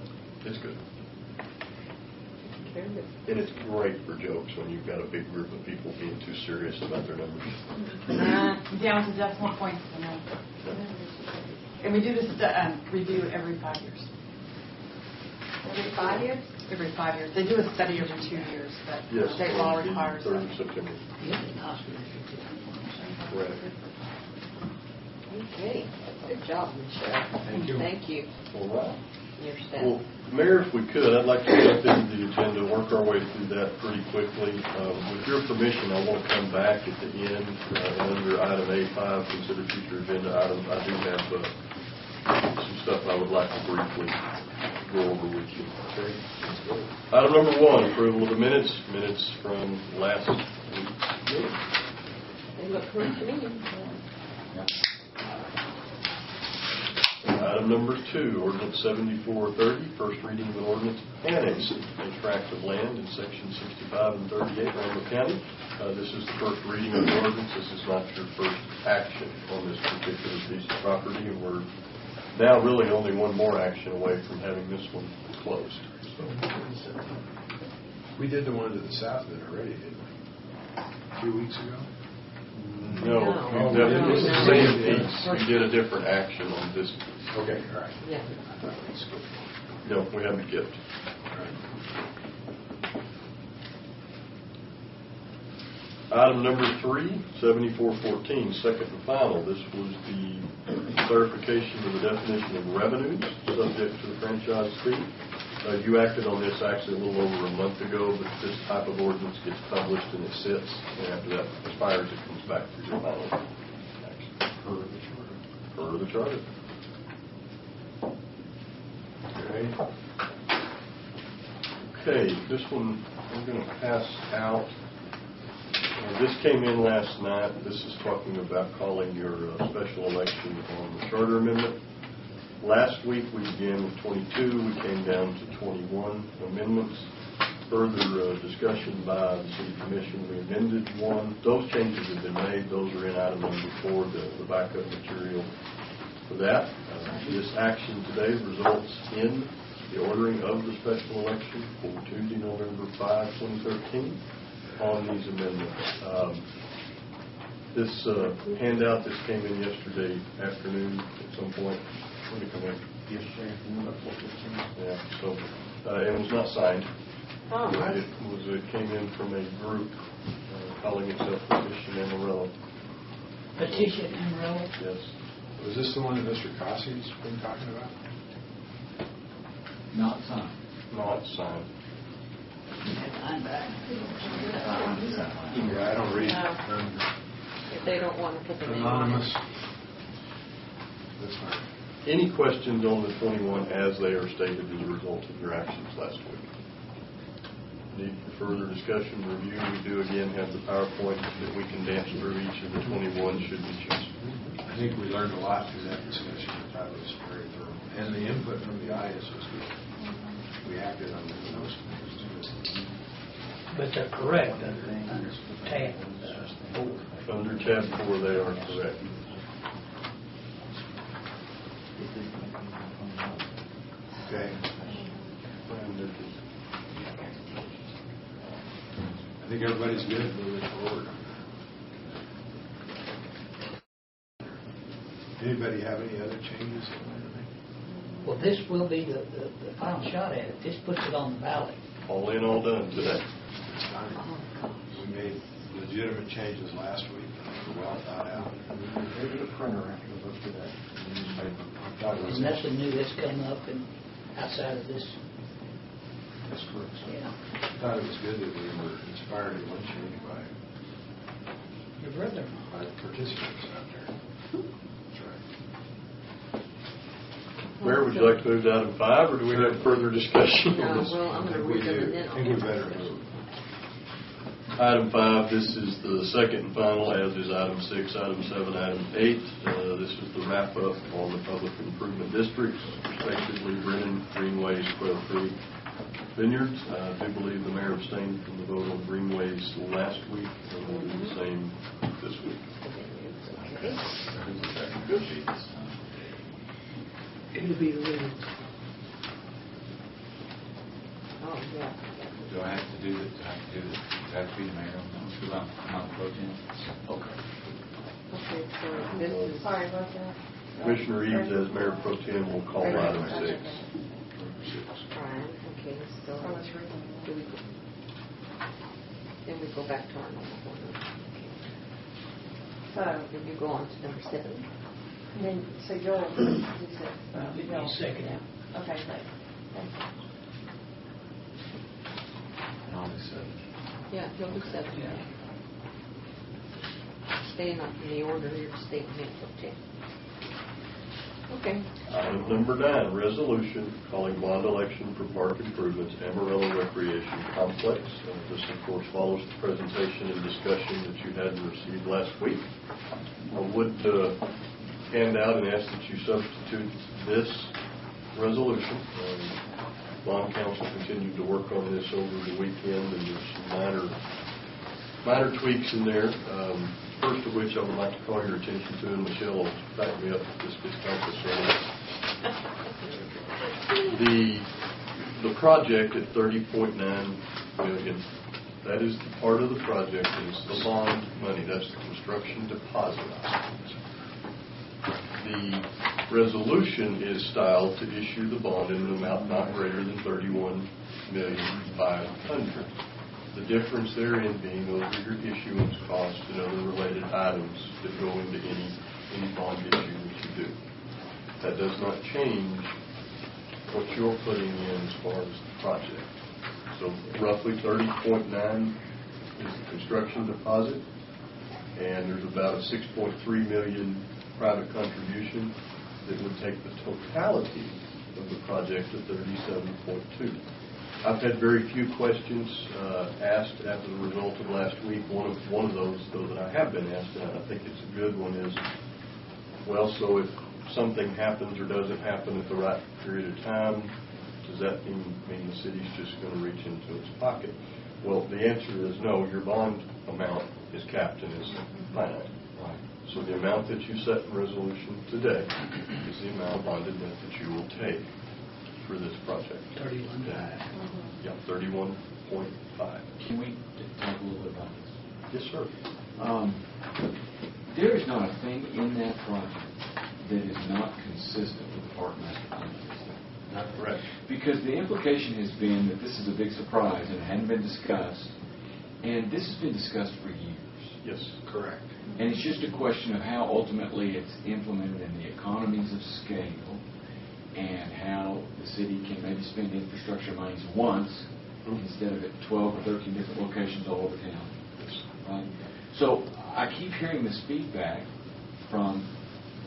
it's good. And it's great for jokes when you've got a big group of people being too serious about their numbers. Down to decimal points. And we do this review every 5 years. Every 5 years? Every 5 years. They do a study every 2 years, but Yes, state law requires 3rd that. of September. Yeah, the hospital. Right. Okay. Good job, Michelle. Thank you. Thank you. All right. Your staff. Well, Mayor, if we could, I'd like to jump into the agenda, work our way through that pretty quickly. With your permission, I want to come back at the end under item A5, consider future agenda items. I do have some stuff I would like to briefly go over with you. Okay. Item number 1, approval of the minutes. Minutes from last week's meeting. They look correct to me. Item number 2, ordinance 7430, first reading of an ordinance annexing a tract of land in section 65 and 38, Randall County. This is the first reading of the ordinance. This is not your first action on this particular piece of property, and we're now really only one more action away from having this one closed. We did the one to the south of it already, didn't we? A few weeks ago? No, it was the same piece. We did a different action on this. Okay, all right. Yeah. I thought it was good. No, we haven't yet. All right. Item number 3, 7414, second and final. This was the clarification of the definition of revenues subject to the franchise fee. You acted on this actually a little over a month ago, but this type of ordinance gets published and it sits, and after that expires, it comes back for your final action. Per the charter. Okay, this one I'm going to pass out. This came in last night. This is talking about calling your special election on the charter amendment. Last week we began with 22. We came down to 21 amendments. Further discussion by the City Commission. We amended one. Those changes have been made. Those are in item number 4, the backup material for that. This action today results in the ordering of the special election for Tuesday, November 5, 2013 on these amendments. This handout, this came in yesterday afternoon at some point. When did it come in? Yesterday afternoon, about 4:15. Yeah, so it was not signed. Oh, It came in from a group calling itself Petition Amarillo. Petition Amarillo. Yes. Was this the one that Mr. Cossey's been talking about? Not signed. Not signed. I'm back. Yeah, I don't read. if they don't want to put the name on Anonymous. it. That's fine. Any questions on the 21 as they are stated as a result of your actions last week? Need for further discussion, review? We do again have the PowerPoint that we can dance through each of the 21 should we choose. I think we learned a lot through that discussion. I thought it was very thorough. And the input from the IS was good. We acted on those things too. But they're correct under tab 4. Under tab 4, they are correct. Okay. I think everybody's good moving forward. Anybody have any other changes? Well, this will be the final shot at it. This puts it on the ballot. All in, all done today. It's time. We made legitimate changes last week. They were well thought out. Maybe the printer after the vote today. There's nothing new that's come up and outside of this. That's correct. Yeah. I thought it was good that we were inspired at one change by Your brother. participants out there. That's right. Mayor, would you like to move to item 5, or do we have further discussion on this? Well, I'm going to read them and then I think we better move. Item 5, this is the second and final, as is item 6, item 7, item 8. This is the wrap-up on the public improvement districts, respectively Brennan, Greenways, Quail Creek, Vineyards. I do believe the mayor abstained from the vote on Greenways last week, and will do the same this week. It'll be the winner. Oh, yeah. Do I have to do this? Do I have to do this? Do I have to be the mayor? No, because I'm not pro tem. Okay. Okay, so this is... Sorry about that. Commissioner Eads, as mayor pro tem, will call item 6. Brian, okay, so... Oh, it's written. Do we... Then we go back to our normal order. So, Then you go on to number 7. and then, so Joel, you said, You'll second it. okay, thanks. And all this stuff. Yeah, you'll do 7. Yeah. Staying up in the order, you're staying in for 10. Okay. Item number 9, resolution calling bond election for park improvements, Amarillo Recreation Complex. This, of course, follows the presentation and discussion that you had and received last week. I would hand out and ask that you substitute this resolution. Bond council continued to work on this over the weekend, and there's some minor tweaks in there. First of which I would like to call your attention to, and Michelle will back me up if this gets complicated. The project at $30.9 million, that is the part of the project that is the bond money. That's the construction deposit. The resolution is styled to issue the bond in an amount not greater than $31,500,000. The difference therein being those are your issuance costs and other related items that go into any bond issue that you do. That does not change what you're putting in as far as the project. So roughly 30.9 is the construction deposit, and there's about a $6.3 million private contribution that would take the totality of the project to 37.2. I've had very few questions asked after the result of last week. One of those, though, that I have been asked, and I think it's a good one, is, well, so if something happens or doesn't happen at the right period of time, does that mean the city's just going to reach into its pocket? Well, the answer is no. Your bond amount is capped and is finite. So the amount that you set in resolution today is the amount of bonded debt that you will take for this project. 31.5. Yeah, 31.5. Can we talk a little bit about this? Yes, sir. There is not a thing in that project that is not consistent with the park master plan. Not correct. Because the implication has been that this is a big surprise and it hadn't been discussed, and this has been discussed for years. Yes, correct. And it's just a question of how ultimately it's implemented in the economies of scale and how the city can maybe spend infrastructure monies once instead of at 12 or 13 different locations all over town. Yes. Right? So I keep hearing this feedback from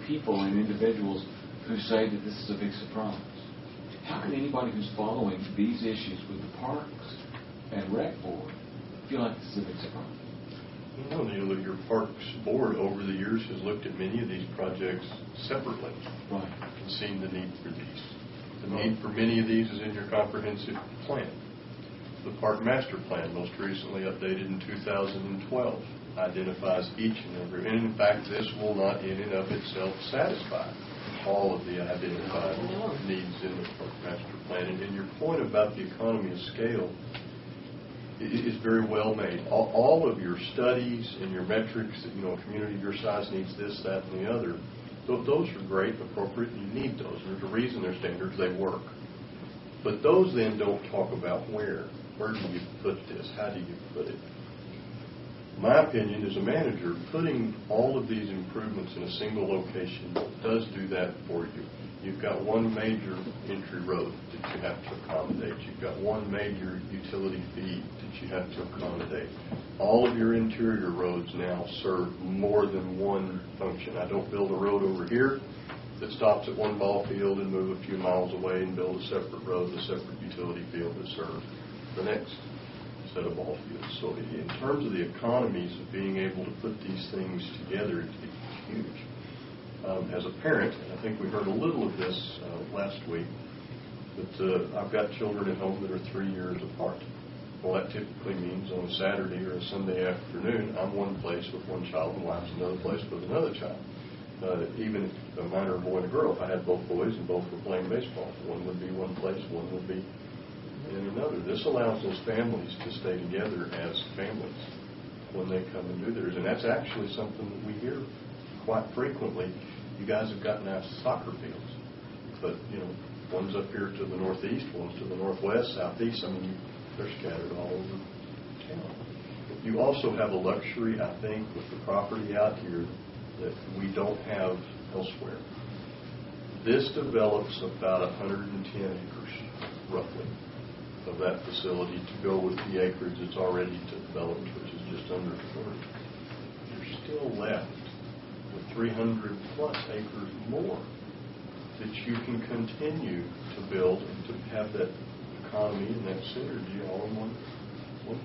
people and individuals who say that this is a big surprise. How can anybody who's following these issues with the Parks and Rec Board feel like this is a big surprise? Well, Neil, your Parks Board over the years has looked at many of these projects separately. Right. And seen the need for these. The need for many of these is in your comprehensive plan. The Park Master Plan, most recently updated in 2012, identifies each and every, and in fact, this will not in and of itself satisfy all of the identified needs in the Park Master Plan. And your point about the economy of scale is very well made. All of your studies and your metrics that, a community your size needs this, that, and the other, those are great, appropriate, and you need those. There's a reason they're standards, they work. But those then don't talk about where. Where do you put this? How do you put it? My opinion as a manager, putting all of these improvements in a single location does do that for you. You've got one major entry road that you have to accommodate. You've got one major utility feed that you have to accommodate. All of your interior roads now serve more than one function. I don't build a road over here that stops at one ball field and move a few miles away and build a separate road, a separate utility field that serves the next set of ball fields. So in terms of the economies of being able to put these things together, it's huge. As a parent, and I think we heard a little of this last week, but I've got children at home that are 3 years apart. Well, that typically means on a Saturday or a Sunday afternoon, I'm one place with one child and wife's another place with another child. Even if mine are a boy and a girl, if I had both boys and both were playing baseball, one would be one place, one would be in another. This allows those families to stay together as families when they come and do theirs. And that's actually something that we hear quite frequently. You guys have gotten out soccer fields, but one's up here to the northeast, one's to the northwest, southeast. I mean, they're scattered all over town. You also have a luxury, I think, with the property out here that we don't have elsewhere. This develops about 110 acres, roughly, of that facility to go with the acreage that's already developed, which is just under 40. You're still left with 300 plus acres more that you can continue to build and to have that economy and that synergy all in one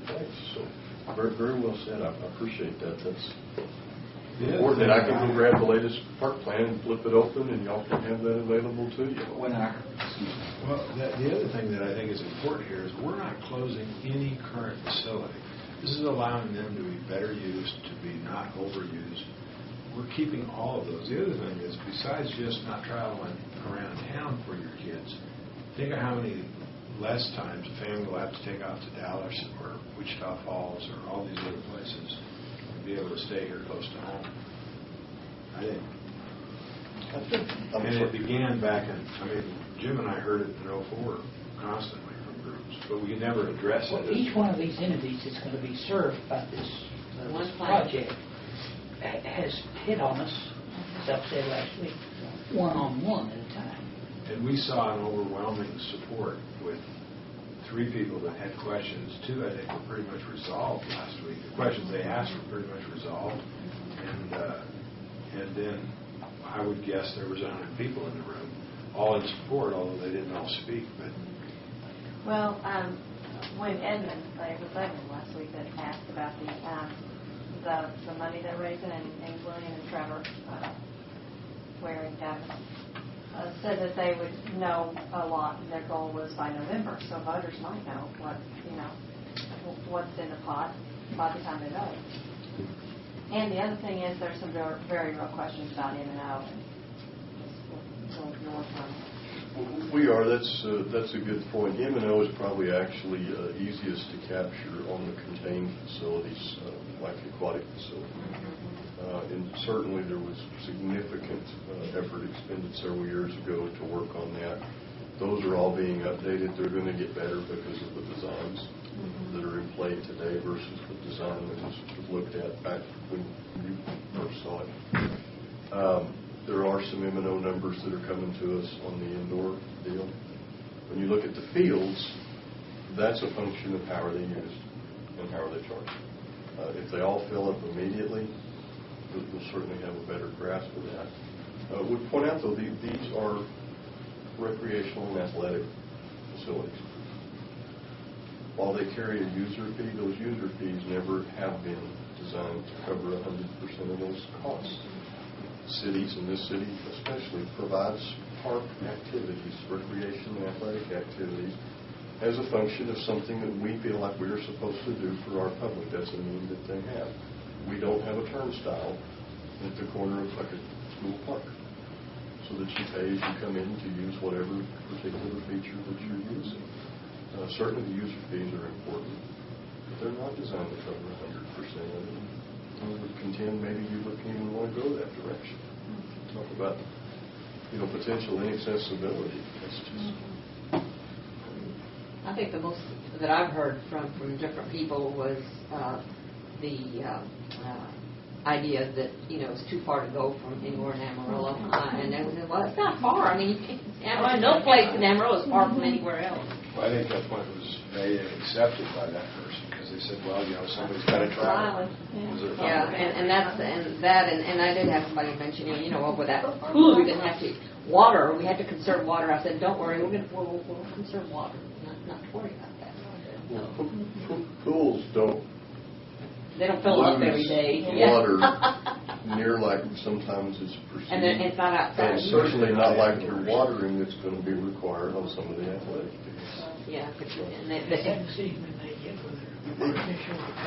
place. So very, very well said. I appreciate that. That's important. And I can go grab the latest park plan and flip it open, and y'all can have that available to you. Well, the other thing that I think is important here is we're not closing any current facility. This is allowing them to be better used, to be not overused. We're keeping all of those. The other thing is, besides just not traveling around town for your kids, think of how many less times a family will have to take off to Dallas or Wichita Falls or all these other places and be able to stay here close to home. I think. And it began back in, Jim and I heard it in 2004 constantly from groups, but we could never address it. Each one of these entities that's going to be served by this project has hit on us, as I said last week, one-on-one at a time. And we saw an overwhelming support with 3 people that had questions. 2, I think, were pretty much resolved last week. The questions they asked were pretty much resolved. And then I would guess there was 100 people in the room, all in support, although they didn't all speak. But well, when Edmund, it was Edmund last week that asked about the money they're raising, and William and Trevor Ware and Gavin said that they would know a lot. Their goal was by November, so voters might know what's in the pot by the time they vote. And the other thing is, there's some very real questions about M&O. We are. That's a good point. M&O is probably actually easiest to capture on the contained facilities, like aquatic facilities. And certainly there was significant effort expended several years ago to work on that. Those are all being updated. They're going to get better because of the designs that are in play today versus the design that was looked at back when you first saw it. There are some M&O numbers that are coming to us on the indoor deal. When you look at the fields, that's a function of how are they used and how are they charged. If they all fill up immediately, we'll certainly have a better grasp of that. Would point out, though, these are recreational and athletic facilities. While they carry a user fee, those user fees never have been designed to cover 100% of those costs. Cities, and this city especially, provides park activities, recreation and athletic activities, as a function of something that we feel like we're supposed to do for our public. That's a need that they have. We don't have a turnstile at the corner of like a school park, so that you pay as you come in to use whatever particular feature that you're using. Certainly the user fees are important, but they're not designed to cover 100% of it. I would contend maybe you wouldn't even want to go that direction. Talk about, potential inaccessibility. That's just... I think the most that I've heard from different people was the idea that, it's too far to go from anywhere in Amarillo. And they said, well, it's not far. I mean, no place in Amarillo is far from anywhere else. Well, I think that point was made and accepted by that person, because they said, well, somebody's got to travel. Yeah, and I did have somebody mention, over that pool, we didn't have to water, we had to conserve water. I said, don't worry, we'll conserve water, not to worry about that. Well, pools don't. They don't fill up every day. Water near like sometimes it's perceived. And then it's not outside. And certainly not like your watering that's going to be required on some of the athletic things. Yeah, but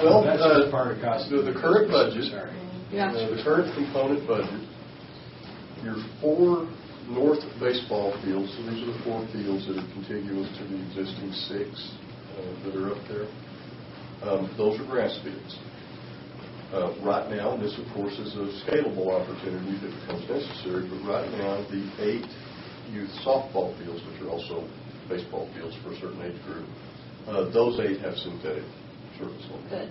well, that's part of cost. The current budget, yeah. The current component budget, your 4 north baseball fields, so these are the 4 fields that are contiguous to the existing 6 that are up there. Those are grass fields. Right now, and this of course is a scalable opportunity if it becomes necessary, but right now the 8 youth softball fields, which are also baseball fields for a certain age group, those 8 have synthetic surface on them. Good.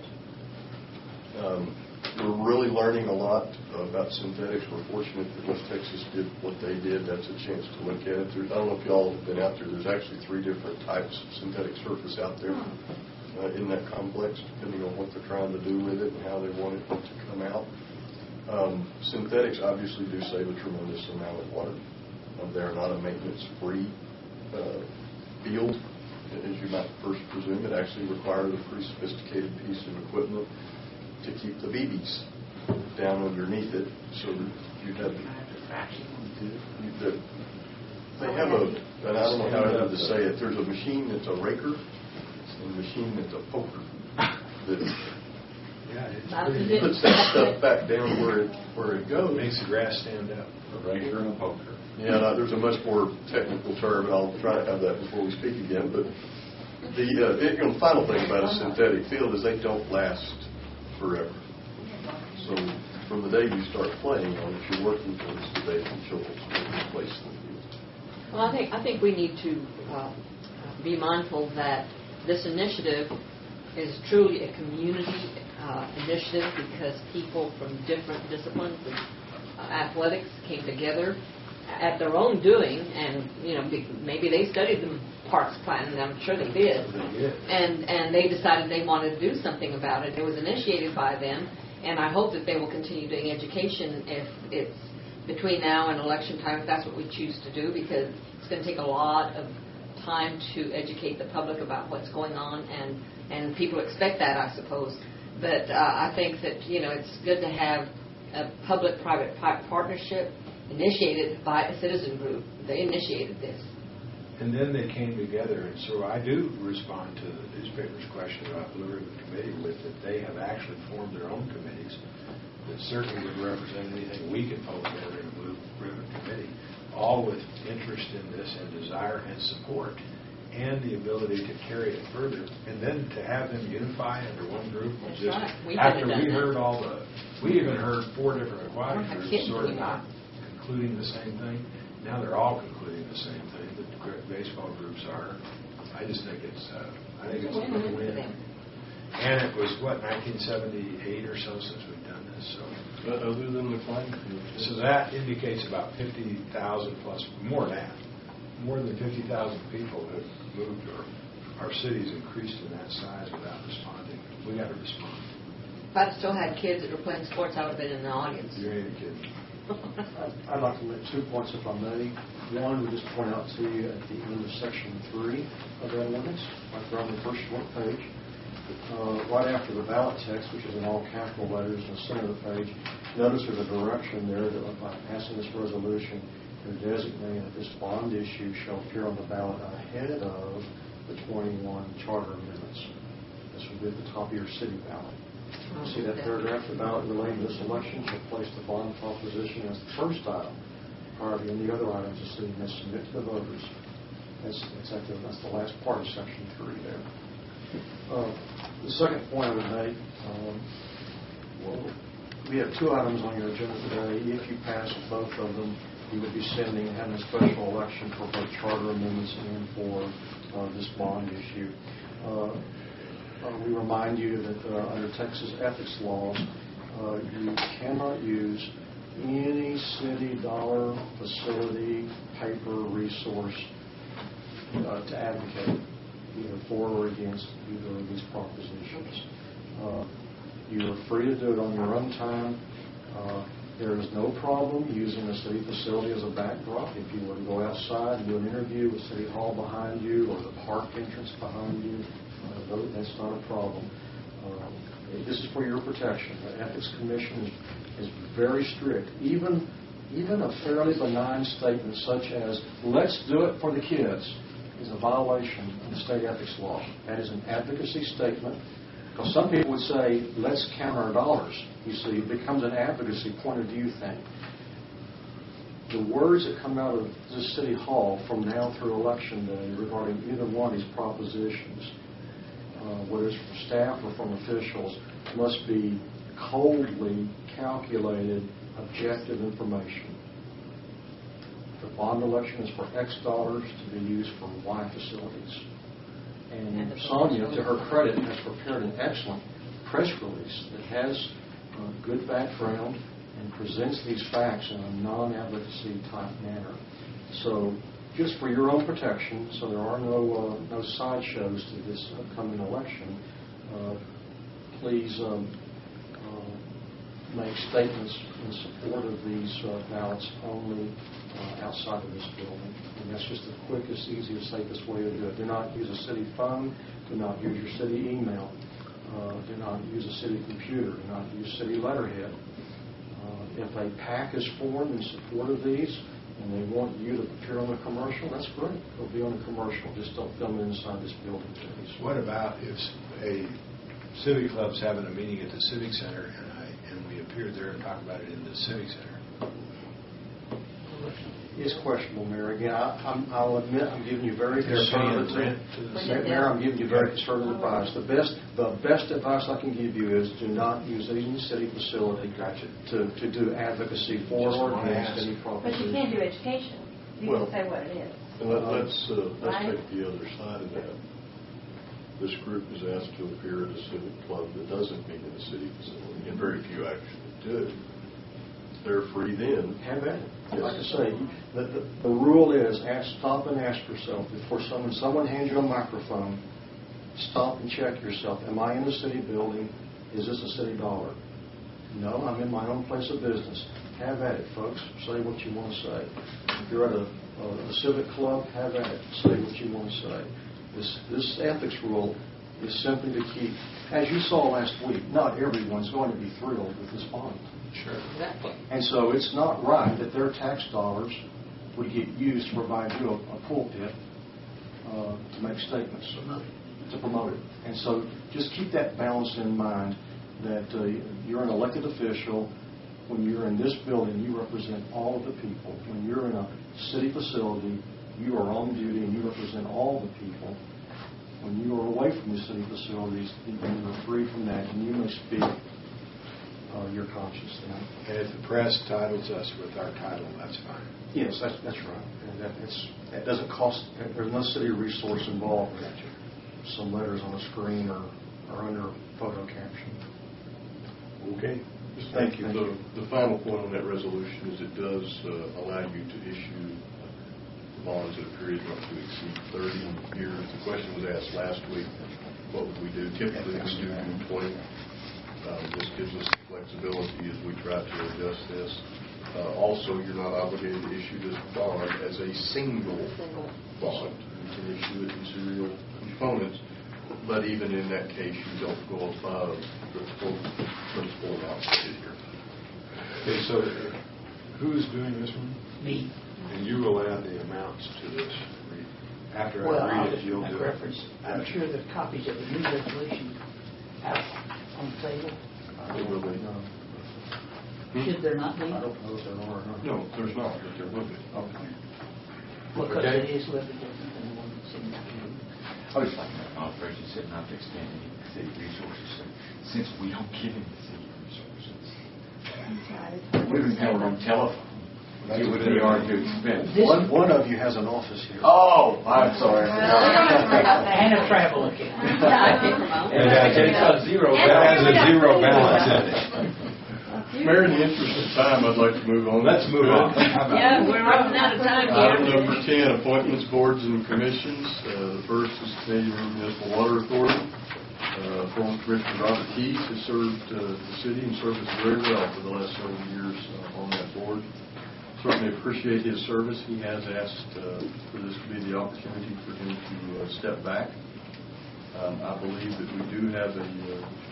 We're really learning a lot about synthetics. We're fortunate that West Texas did what they did. That's a chance to look at it. I don't know if y'all have been out there. There's actually 3 different types of synthetic surface out there. In that complex, depending on what they're trying to do with it and how they want it to come out. Synthetics obviously do save a tremendous amount of water. They're not a maintenance-free field, as you might first presume. It actually requires a pretty sophisticated piece of equipment to keep the BBs down underneath it, so that you have they have and I don't know how to say it, there's a machine that's a raker, a machine that's a poker that puts that stuff back down where it goes. Makes the grass stand up. A raker and a poker. Yeah, there's a much more technical term, and I'll try to have that before we speak again. But the final thing about a synthetic field is they don't last forever. So from the day you start playing on it, you're working towards the day that you'll replace the field. Well, I think we need to be mindful that this initiative is truly a community initiative, because people from different disciplines and athletics came together at their own doing, and maybe they studied the parks plan, and I'm sure they did. And they decided they wanted to do something about it. It was initiated by them, and I hope that they will continue doing education if it's between now and election time, if that's what we choose to do, because it's going to take a lot of time to educate the public about what's going on, and people expect that, I suppose. But I think that it's good to have a public-private partnership initiated by a citizen group. They initiated this. And then they came together, and so I do respond to the newspaper's question about Blue Ribbon Committee with that they have actually formed their own committees that certainly would represent anything we can pull together in a Blue Ribbon Committee, all with interest in this and desire and support and the ability to carry it further, and then to have them unify under one group. That's just right. After we heard we even heard 4 different aquatic groups sort of not concluding the same thing. Now they're all concluding the same thing. The baseball groups are. I just think it's a win. And it was 1978 or so since we've done this. So other than the flying field. So that indicates about 50,000 plus, more than that. More than 50,000 people have moved, or our city's increased in that size without responding. We got to respond. If I'd still had kids that were playing sports, I would have been in the audience. You ain't a kid. I'd like to make 2 points if I may. One, we just point out to you at the end of section 3 of that ordinance, like around the first short page, right after the ballot text, which is in all capital letters in the center of the page, notice there's a direction there that by passing this resolution, you're designating that this bond issue shall appear on the ballot ahead of the 21 charter amendments. This will be at the top of your city ballot. See that paragraph about relating to this election shall place the bond proposition as the first item prior to any other items the city must submit to the voters. That's the last part of section 3 there. The second point I would make, we have 2 items on your agenda today. If you pass both of them, you would be having a special election for both charter amendments and for this bond issue. We remind you that under Texas ethics laws, you cannot use any city dollar, facility, paper, resource to advocate either for or against either of these propositions. You are free to do it on your own time. There is no problem using a city facility as a backdrop. If you were to go outside and do an interview with City Hall behind you or the park entrance behind you, that's not a problem. This is for your protection. The Ethics Commission is very strict. Even a fairly benign statement such as, let's do it for the kids, is a violation of the state ethics law. That is an advocacy statement. Because some people would say, let's count our dollars. You see, it becomes an advocacy point of view thing. The words that come out of this City Hall from now through Election Day regarding either one of these propositions, whether it's from staff or from officials, must be coldly calculated, objective information. The bond election is for X dollars to be used for Y facilities. And Sonia, to her credit, has prepared an excellent press release that has a good background and presents these facts in a non-advocacy type manner. So just for your own protection, so there are no sideshows to this upcoming election, please make statements in support of these ballots only outside of this building. And that's just the quickest, easiest, safest way to do it. Do not use a city phone. Do not use your city email. Do not use a city computer. Do not use city letterhead. If a PAC is formed in support of these and they want you to appear on the commercial, that's great. Go be on the commercial. Just don't come inside this building, please. What about if a civic club's having a meeting at the Civic Center and we appear there and talk about it in the Civic Center? It's questionable, Mayor. Again, I'll admit I'm giving you very conservative. Mayor, I'm giving you very conservative advice. The best advice I can give you is do not use any city facility to do advocacy for or against any property. But you can do education. You can say what it is. And let's take the other side of that. This group is asked to appear at a civic club that doesn't meet in a city facility, and very few actually do. They're free then. Have at it. Like I say, the rule is stop and ask yourself before someone hands you a microphone, stop and check yourself. Am I in the city building? Is this a city dollar? No, I'm in my own place of business. Have at it, folks. Say what you want to say. If you're at a civic club, have at it. Say what you want to say. This ethics rule is simply to keep, as you saw last week, not everyone's going to be thrilled with this bond. Sure. Exactly. And so it's not right that their tax dollars would get used to provide you a pulpit to make statements, to promote it. And so just keep that balance in mind that you're an elected official. When you're in this building, you represent all of the people. When you're in a city facility, you are on duty and you represent all the people. When you are away from the city facilities, you are free from that, and you may speak your conscience then. And if the press titles us with our title, that's fine. Yes, that's right. And that doesn't cost. There's no city resource involved. Some letters on a screen or under photo caption. Okay. Thank you. The final point on that resolution is it does allow you to issue bonds at a period not to exceed 30 years. The question was asked last week, what would we do? Typically, we do 20. This gives us flexibility as we try to adjust this. Also, you're not obligated to issue this bond as a single bond. You can issue it in serial components, but even in that case, you don't go above the full principal amount stated here. Okay, so who's doing this one? Me. And you will add the amounts to this. After Well, I I'll read it, just you'll make do it. reference. I'm sure the copies of the new resolution out on the table. There will be. Should there not be? I don't know if there are or not. No, there's not, but there will be. Okay. Because Okay. it is a little bit different than the one that's in the I was like, Operation said not to expand any city resources, since we don't give any city resources. We don't have our own telephone. See what they are to expend. One of you has an office here. Oh, I'm sorry. I forgot. And a travel account. It has a zero balance in it. Mayor, in the interest of time, I'd like to move on. Let's move on. Yeah, we're running out of time Item here. number 10, appointments, boards, and commissions. The first is Canadian River Municipal Water Authority. Former Commissioner Robert Keys has served the city and served us very well for the last several years on that board. Certainly appreciate his service. He has asked for this to be the opportunity for him to step back. I believe that we do have a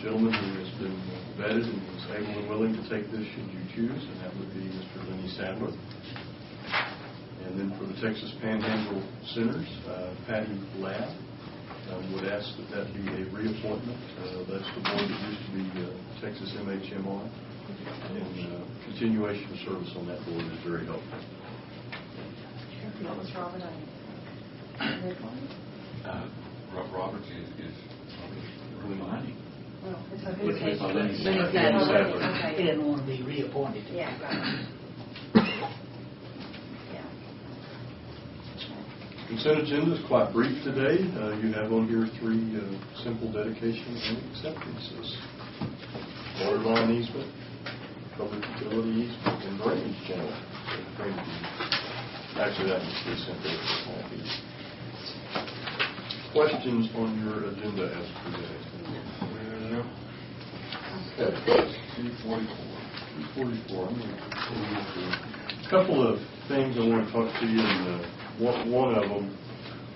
gentleman who has been vetted and is able and willing to take this should you choose, and that would be Mr. Lenny Sadler. And then for the Texas Panhandle Centers, Patty Ladd. Would ask that that be a reappointment. That's the board that used to be Texas MHMR. And continuation of service on that board is very helpful. What was Robert on? Robert is reminding. Well, it's a Which is Lenny Sadler. Okay. He didn't want to be reappointed. Yeah. Yeah. Consent agenda is quite brief today. You have on here 3 simple dedications and acceptances. Water line easement, public utility easement, and drainage channel. Actually, that was 3 simple. It's a small piece. Questions on your agenda as presented? No. 244. I'm going to a couple of things I want to talk to you, and one of them,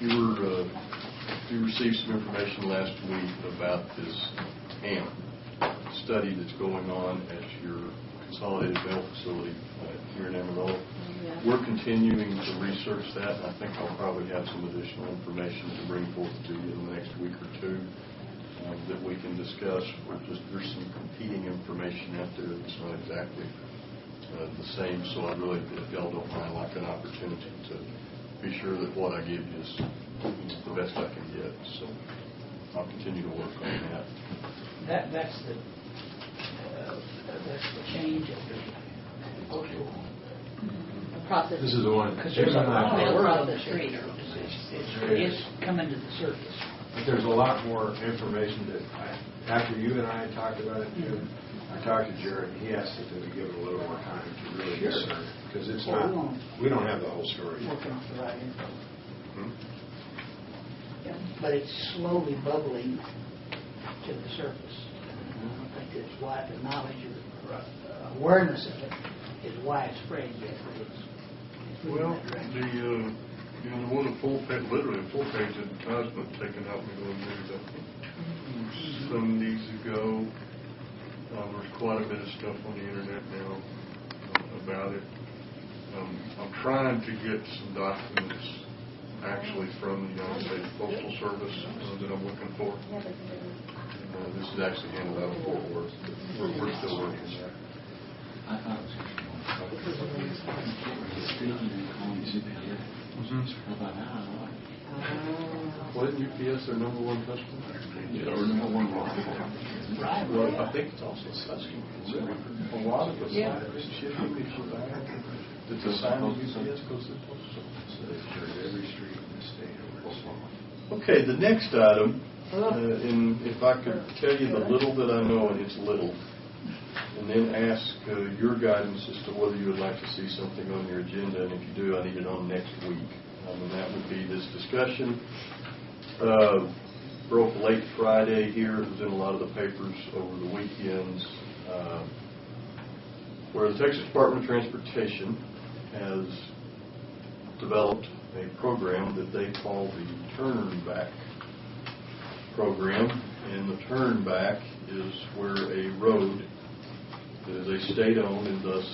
you received some information last week about this AMP study that's going on at your consolidated mail facility here in Amarillo. We're continuing to research that, and I think I'll probably have some additional information to bring forth to you in the next week or 2 that we can discuss. There's some competing information out there that's not exactly the same, so I really, if y'all don't mind, like an opportunity to be sure that what I give you is the best I can get. So I'll continue to work on that. That's the change of the postal. Process. This is the one. Because there's a lot Mail of work on process. the street. It's coming to the surface. But there's a lot more information that after you and I talked about it, I talked to Jared, and he asked that we give it a little more time to really discern, because it's not, we don't have the whole story. Working off the right info. Hmm? But it's slowly bubbling to the surface. I don't think it's wide, the knowledge or awareness of it is widespread yet, but it's Well, the one literally a full-page advertisement taken out in the news, I think, some days ago. There's quite a bit of stuff on the internet now about it. I'm trying to get some documents actually from the United States Postal Service that I'm looking for. This is actually handled out of Fort Worth, but we're still working there. I thought it was speaking and calling UPS. How about that? Wasn't UPS their number 1 customer? Yeah, or number 1 right. Well, I think it's also customer. A lot of the shipping that you buy, that's assigned to UPS goes to the Postal Service. Every street in the state. Okay, the next item, and if I could tell you the little that I know, and it's little, and then ask your guidance as to whether you would like to see something on your agenda, and if you do, I need it on next week. And that would be this discussion broke late Friday here. It was in a lot of the papers over the weekends, where the Texas Department of Transportation has developed a program that they call the Turn Back program. And the Turn Back is where a road that is a state-owned and thus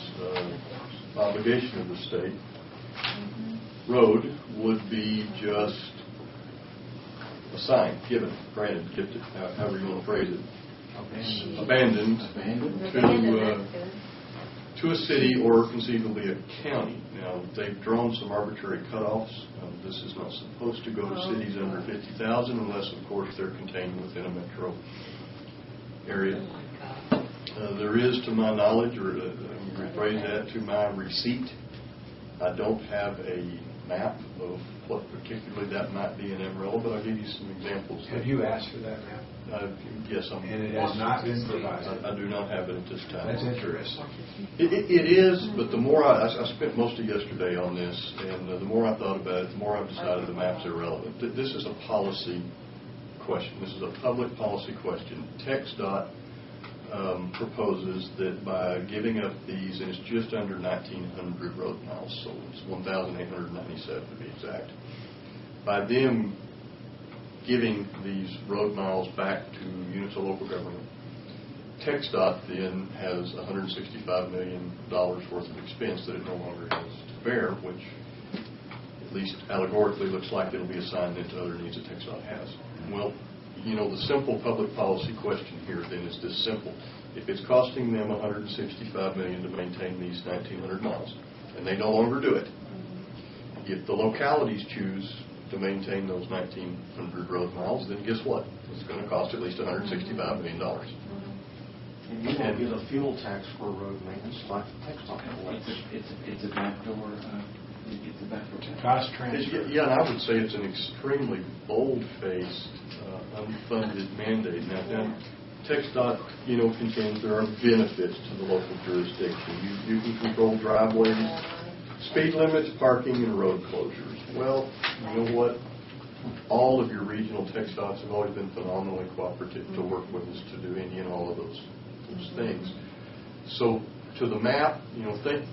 obligation of the state road would be just assigned, given, granted, gifted, however you want to phrase it, abandoned to a city or conceivably a county. Now, they've drawn some arbitrary cutoffs. This is not supposed to go to cities under 50,000 unless, of course, they're contained within a metro area. There is, to my knowledge, or rephrase that, to my receipt, I don't have a map of what particularly that might be in Amarillo, but I'll give you some examples. Have you asked for that map? Yes, And it has not been provided. I do not have it at this time. That's interesting. It is, but the more I spent most of yesterday on this, and the more I thought about it, the more I've decided the map's irrelevant. This is a policy question. This is a public policy question. TxDOT proposes that by giving up these, and it's just under 1,900 road miles, so it's 1,897 to be exact, by them giving these road miles back to units of local government, TxDOT then has $165 million worth of expense that it no longer has to bear, which at least allegorically looks like it'll be assigned into other needs that TxDOT has. Well, you know, the simple public policy question here then is this simple. If it's costing them $165 million to maintain these 1,900 miles, and they no longer do it, if the localities choose to maintain those 1,900 road miles, then guess what? It's going to cost at least $165 million. And you won't get a fuel tax for road maintenance like the TxDOT. It's a backdoor. It's a backdoor tax. Cost transfer. Yeah, and I would say it's an extremely bold-faced, unfunded mandate. Now, TxDOT, contends there are benefits to the local jurisdiction. You can control driveways, speed limits, parking, and road closures. Well, you know what? All of your regional TxDOTs have always been phenomenally cooperative to work with us to do any and all of those things. So, to the map,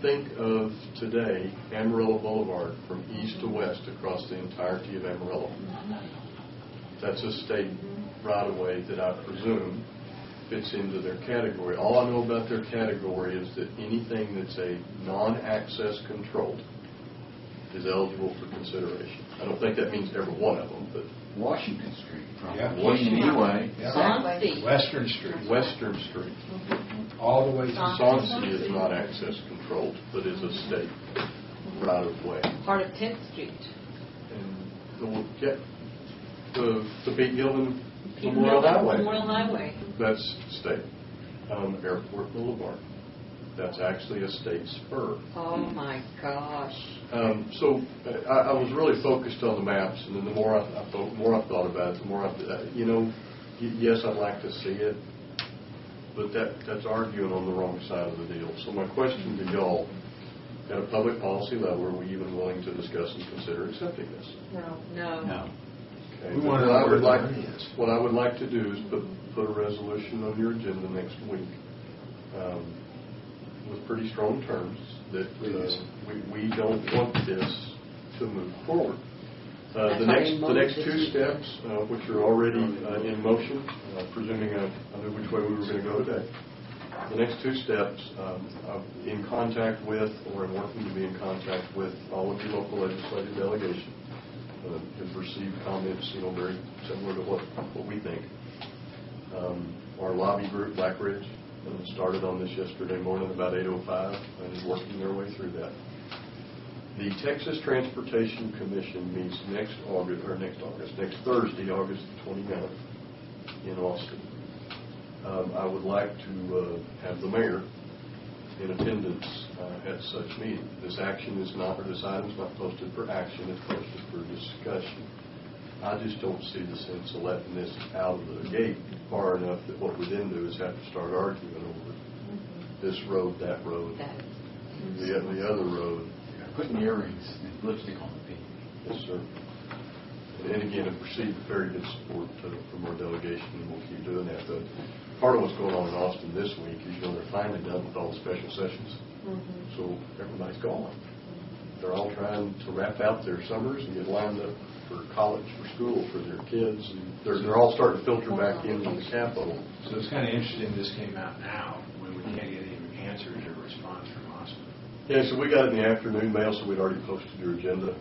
think of today Amarillo Boulevard from east to west across the entirety of Amarillo. That's a state right-of-way that I presume fits into their category. All I know about their category is that anything that's a non-access controlled is eligible for consideration. I don't think that means every one of them, but Washington Street, probably. Yeah. Washington Way. Yeah. Western Street. Western Street. All the way to Sonsi is not access controlled, but is a state right-of-way. Part of 10th Street. And the Pete Gilman Memorial Highway. Memorial Highway. That's state. Airport Boulevard. That's actually a state spur. Oh my gosh. So I was really focused on the maps, and then the more I thought about it, the more yes, I'd like to see it, but that's arguing on the wrong side of the deal. So my question to y'all, at a public policy level, are we even willing to discuss and consider accepting this? No. Okay. We want to know where the money is. What I would like to do is put a resolution on your agenda next week with pretty strong terms that we don't want this to move forward. The next two steps, which are already in motion, presuming I knew which way we were going to go today. The next two steps, in contact with, or in working to be in contact with all of your local legislative delegation, have received comments, very similar to what we think. Our lobby group, Blackridge, started on this yesterday morning about 8:05 and is working their way through that. The Texas Transportation Commission meets next Thursday, August the 29th in Austin. I would like to have the mayor in attendance at such meeting. This item is not posted for action, it's posted for discussion. I just don't see the sense of letting this out of the gate far enough that what we then do is have to start arguing over this road, that road, the other road. Putting earrings and lipstick on the people. Yes, sir. And again, I've received very good support from our delegation, and we'll keep doing that. But part of what's going on in Austin this week is, they're finally done with all the special sessions. So everybody's gone. They're all trying to wrap out their summers and get lined up for college, for school, for their kids. And they're all starting to filter back into the Capitol. So it's kind of interesting this came out now when we can't get any answers or response from Austin. Yeah, so we got it in the afternoon mail, so we'd already posted your agenda.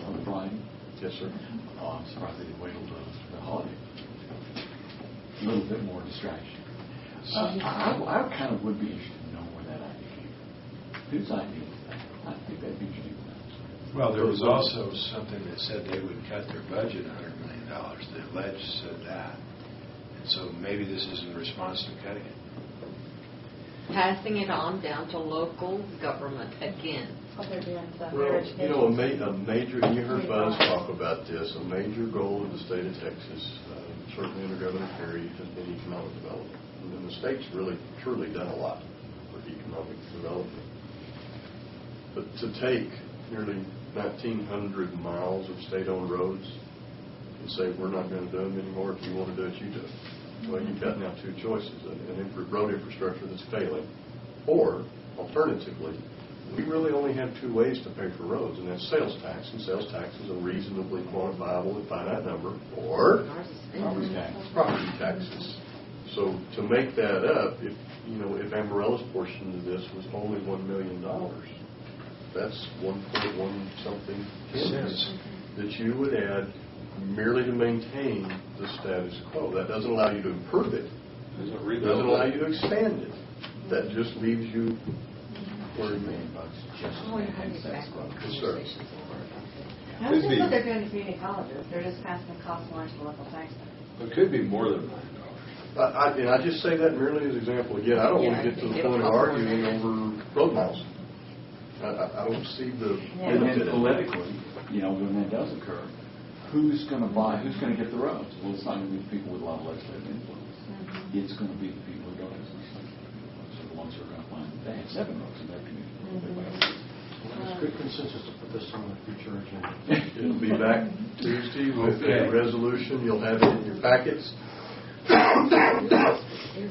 On Friday? Yes, sir. Oh, I'm surprised they didn't wait until the holiday. A little bit more distraction. I kind of would be interested to know where that idea came from. Whose idea was that? I think that'd be interesting to know. Well, there was also something that said they would cut their budget $100 million. The ledge said that. And so maybe this is in response to cutting it. Passing it on down to local government again. What they're doing to higher Well, education. a major, and you heard Buzz talk about this, a major goal of the state of Texas, certainly under Governor Perry, has been economic development. And the state's really, truly done a lot for economic development. But to take nearly 1,900 miles of state-owned roads and say, we're not going to do them anymore, if you want to do it, you do it. Well, you've got now two choices, road infrastructure that's failing, or, alternatively, we really only have two ways to pay for roads, and that's sales tax, and sales tax is a reasonably quantifiable and finite number, or property taxes. So to make that up, if Amarillo's portion of this was only $1 million, that's 1.1 something cents that you would add merely to maintain the status quo. That doesn't allow you to improve it. Doesn't allow you to expand it. That just leaves you where you mean. Yes, sir. I don't think what they're doing to community colleges. They're just passing the cost along to the local taxpayer. It could be more than $1 million. And I just say that merely as an example. Again, I don't want to get to the point of arguing over road miles. I don't see the benefit. And politically, when that does occur, who's going to get the roads? Well, it's not going to be the people with a lot of legislative influence. It's going to be the people who don't have legislative influence, are the ones who are going to find they have 7 roads in their community. There's good consensus to put this on the future agenda. It'll be back Tuesday with a resolution. You'll have it in your packets.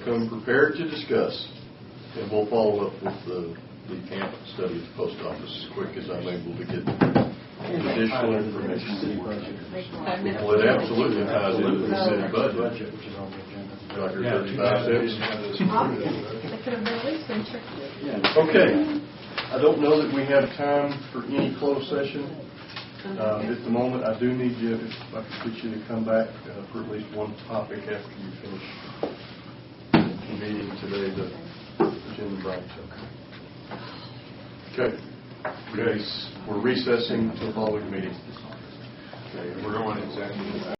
Come prepared to discuss, and we'll follow up with the camp study at the post office as quick as I'm able to get additional information. Well, it absolutely ties into the city budget. Which is on the agenda. Dr. 35 cents. It could have at least been tricky. Okay. I don't know that we have time for any closed session. At the moment, I do need you, if I could get you to come back for at least one topic after you finish the meeting today, the agenda Brian took. Okay. We're recessing to the following meeting. Okay, we're going executive.